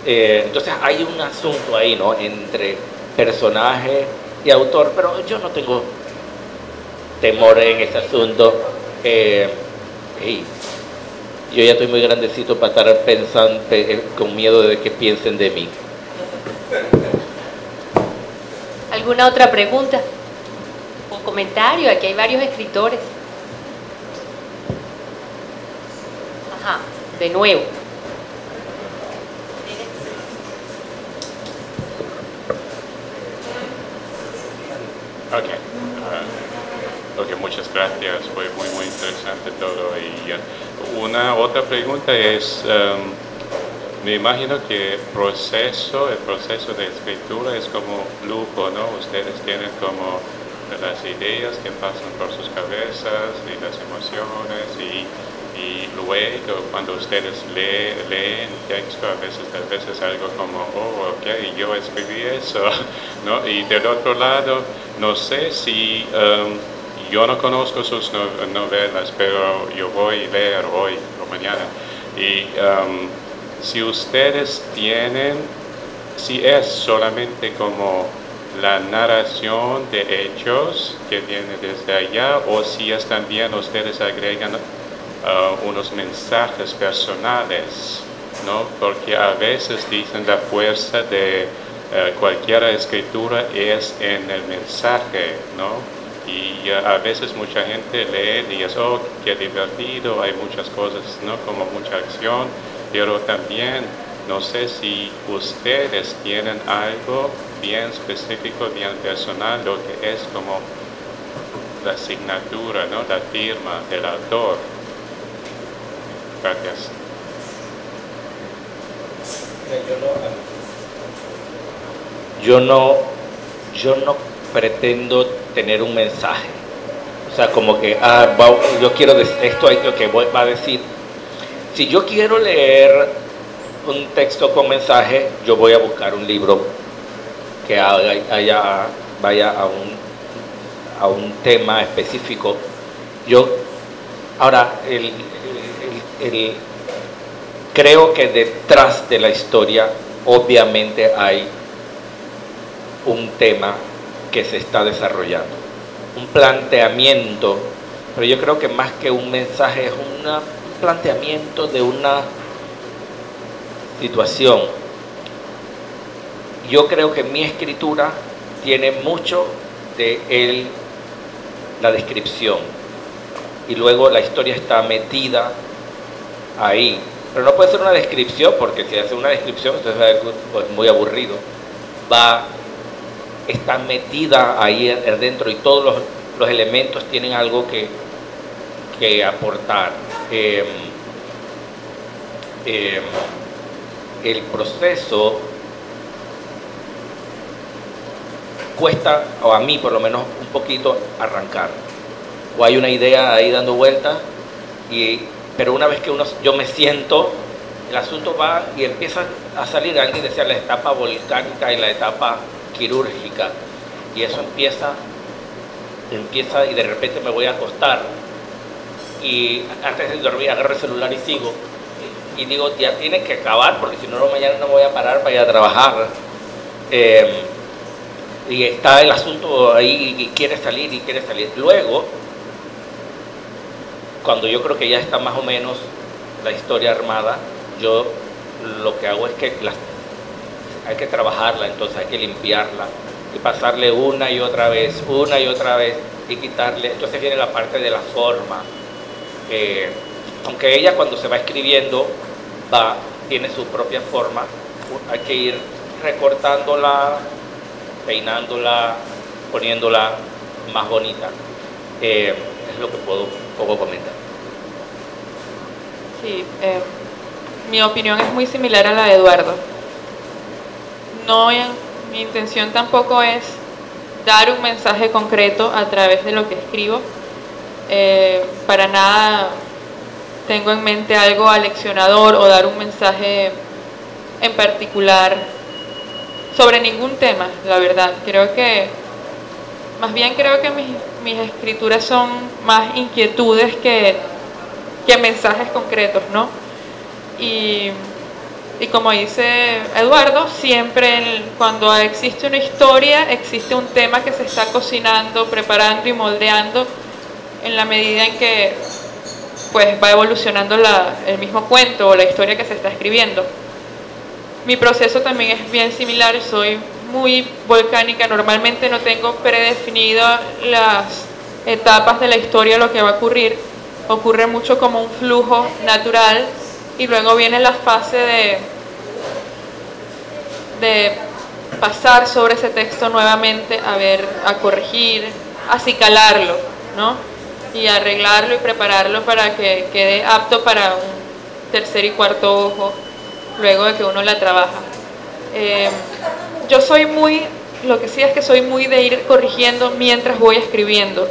Speaker 3: Entonces hay un asunto ahí, ¿no?, entre personaje y autor, pero yo no tengo temor en ese asunto. Yo ya estoy muy grandecito para estar pensando con miedo de que piensen de mí.
Speaker 2: ¿Alguna otra pregunta? ¿Un comentario? Aquí hay varios escritores. Ajá, de nuevo.
Speaker 5: Ok, muchas gracias, fue muy interesante todo. Y una otra pregunta es, me imagino que el proceso de escritura es como flujo, ¿no? Ustedes tienen como las ideas que pasan por sus cabezas y las emociones, y luego cuando ustedes leen texto, a veces algo como, oh, ok, yo escribí eso, ¿no? Y del otro lado, no sé si, yo no conozco sus novelas, pero yo voy a leer hoy o mañana, y si ustedes tienen, si es solamente como la narración de hechos que viene desde allá, o si es también ustedes agregan unos mensajes personales, ¿no? Porque a veces dicen la fuerza de cualquier escritura es en el mensaje, ¿no? Y a veces mucha gente lee y dice, oh, qué divertido, hay muchas cosas, ¿no?, como mucha acción, pero también no sé si ustedes tienen algo bien específico, bien personal, lo que es como la asignatura, ¿no?, la firma del autor. Gracias.
Speaker 3: Yo no pretendo tener un mensaje, o sea, como que yo quiero decir esto, es lo que va a decir. Si yo quiero leer un texto con mensaje, yo voy a buscar un libro que vaya a un tema específico. Ahora, creo que detrás de la historia obviamente hay un tema que se está desarrollando, un planteamiento, pero yo creo que más que un mensaje es un planteamiento de una situación. Yo creo que mi escritura tiene mucho de la descripción, y luego la historia está metida ahí, pero no puede ser una descripción, porque si hace una descripción entonces va a ser pues muy aburrido. Está metida ahí adentro, y todos los elementos tienen algo que aportar. El proceso cuesta, o a mí por lo menos, un poquito arrancar. O hay una idea ahí dando vueltas, pero una vez que yo me siento, el asunto va y empieza a salir, alguien decía, la etapa volcánica y la etapa quirúrgica, y eso empieza y de repente me voy a acostar y antes de dormir agarro el celular y sigo y digo, ya tiene que acabar porque si no mañana no voy a parar para ir a trabajar, y está el asunto ahí y quiere salir. Luego, cuando yo creo que ya está más o menos la historia armada, yo lo que hago es que hay que trabajarla, entonces hay que limpiarla y pasarle una y otra vez y quitarle. Entonces viene la parte de la forma, aunque ella cuando se va escribiendo tiene su propia forma, hay que ir recortándola, peinándola, poniéndola más bonita. Es lo que puedo comentar.
Speaker 4: Sí, mi opinión es muy similar a la de Eduardo. Mi intención tampoco es dar un mensaje concreto a través de lo que escribo. Para nada tengo en mente algo aleccionador o dar un mensaje en particular sobre ningún tema, la verdad. Más bien creo que mis escrituras son más inquietudes que mensajes concretos, ¿no? Y como dice Eduardo, siempre cuando existe una historia, existe un tema que se está cocinando, preparando y moldeando en la medida en que pues va evolucionando el mismo cuento o la historia que se está escribiendo. Mi proceso también es bien similar, soy muy volcánica, normalmente no tengo predefinidas las etapas de la historia, lo que va a ocurrir, ocurre mucho como un flujo natural y luego viene la fase de pasar sobre ese texto nuevamente, a corregir, acicalarlo, ¿no? Y arreglarlo y prepararlo para que quede apto para un tercer y cuarto ojo luego de que uno la trabaja. Yo soy lo que sí es que soy muy de ir corrigiendo mientras voy escribiendo.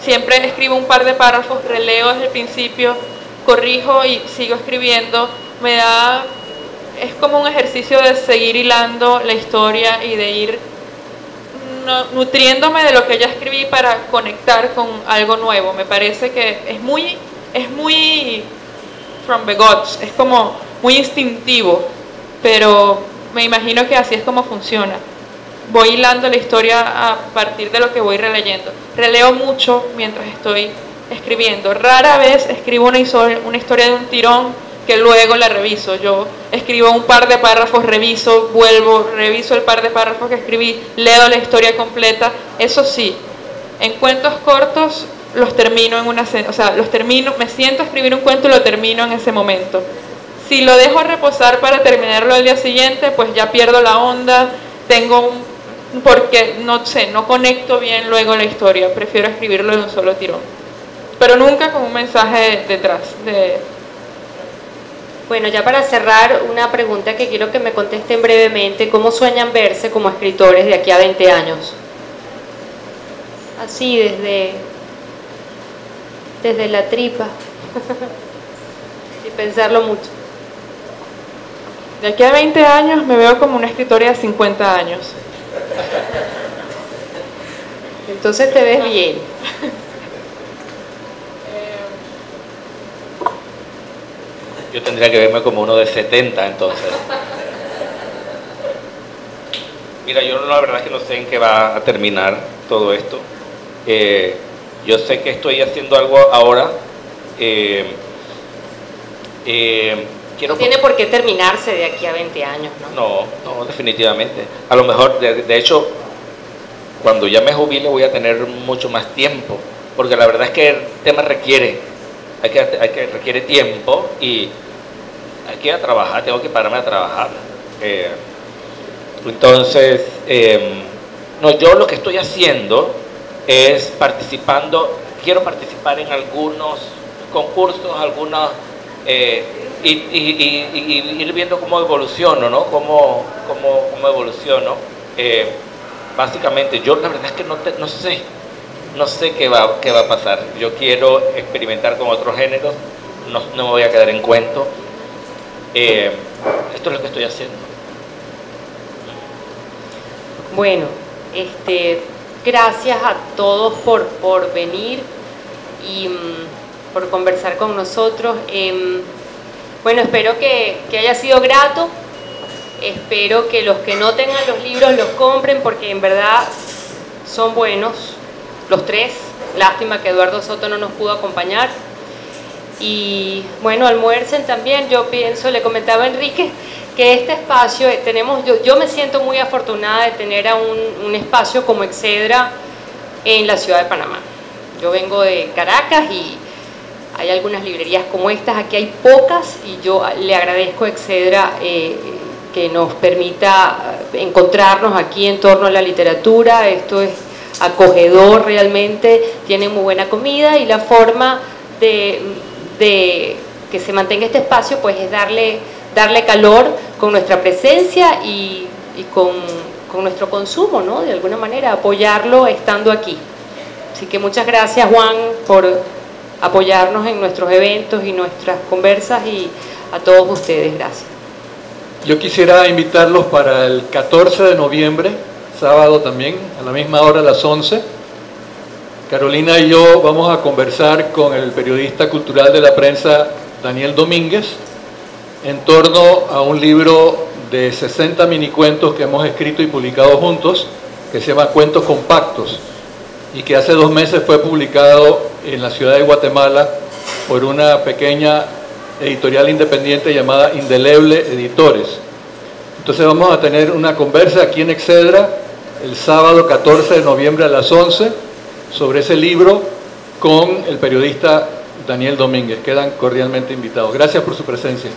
Speaker 4: Siempre escribo un par de párrafos, releo desde el principio, corrijo y sigo escribiendo. Es como un ejercicio de seguir hilando la historia y de ir nutriéndome de lo que ya escribí para conectar con algo nuevo. Me parece que es muy from the gods, es como muy instintivo, pero me imagino que así es como funciona. Voy hilando la historia a partir de lo que voy releyendo. Releo mucho mientras estoy escribiendo. Rara vez escribo una historia de un tirón que luego la reviso. Yo escribo un par de párrafos, reviso, vuelvo, reviso el par de párrafos que escribí, leo la historia completa. Eso sí, en cuentos cortos los termino me siento a escribir un cuento y lo termino en ese momento. Si lo dejo reposar para terminarlo al día siguiente, pues ya pierdo la onda, porque no conecto bien luego la historia, prefiero escribirlo de un solo tirón. Pero nunca con un mensaje detrás.
Speaker 2: Bueno, ya para cerrar, una pregunta que quiero que me contesten brevemente. ¿Cómo sueñan verse como escritores de aquí a 20 años? Así, desde la tripa, sin pensarlo mucho.
Speaker 4: De aquí a 20 años me veo como una escritora de 50 años.
Speaker 2: Entonces te ves bien.
Speaker 3: Yo tendría que verme como uno de 70 entonces. Mira, yo la verdad es que no sé en qué va a terminar todo esto. Yo sé que estoy haciendo algo ahora.
Speaker 2: No tiene por qué terminarse de aquí a 20 años, ¿no?
Speaker 3: No, definitivamente. A lo mejor, de hecho, cuando ya me jubile voy a tener mucho más tiempo, porque la verdad es que el tema requiere tiempo y hay que ir a trabajar, tengo que pararme a trabajar. Entonces, yo lo que estoy haciendo es quiero participar en algunos concursos, y ir viendo cómo evoluciono, ¿no? Cómo evoluciono. básicamente yo la verdad es que no sé qué va a pasar. Yo quiero experimentar con otros géneros, no me voy a quedar en cuento. Esto es lo que estoy haciendo.
Speaker 2: Bueno, gracias a todos por venir y por conversar con nosotros. Bueno, espero que haya sido grato. Espero que los que no tengan los libros los compren, porque en verdad son buenos los tres. Lástima que Eduardo Soto no nos pudo acompañar. Y bueno, almuercen también. Yo pienso, le comentaba a Enrique, que este espacio yo me siento muy afortunada de tener a un espacio como Excedra en la ciudad de Panamá. Yo vengo de Caracas y hay algunas librerías como estas, aquí hay pocas, y yo le agradezco a Excedra que nos permita encontrarnos aquí en torno a la literatura. Esto es acogedor realmente, tiene muy buena comida, y la forma de que se mantenga este espacio pues es darle calor con nuestra presencia y con nuestro consumo, ¿no? De alguna manera apoyarlo estando aquí. Así que muchas gracias, Juan, por apoyarnos en nuestros eventos y nuestras conversas, y a todos ustedes, gracias.
Speaker 1: Yo quisiera invitarlos para el 14 de noviembre, sábado también, a la misma hora, a las 11. Carolina y yo vamos a conversar con el periodista cultural de la prensa, Daniel Domínguez, en torno a un libro de 60 minicuentos que hemos escrito y publicado juntos, que se llama Cuentos Compactos, y que hace 2 meses fue publicado en la ciudad de Guatemala por una pequeña editorial independiente llamada Indeleble Editores. Entonces vamos a tener una conversa aquí en Excedra el sábado 14 de noviembre a las 11 sobre ese libro con el periodista Daniel Domínguez. Quedan cordialmente invitados. Gracias por su presencia.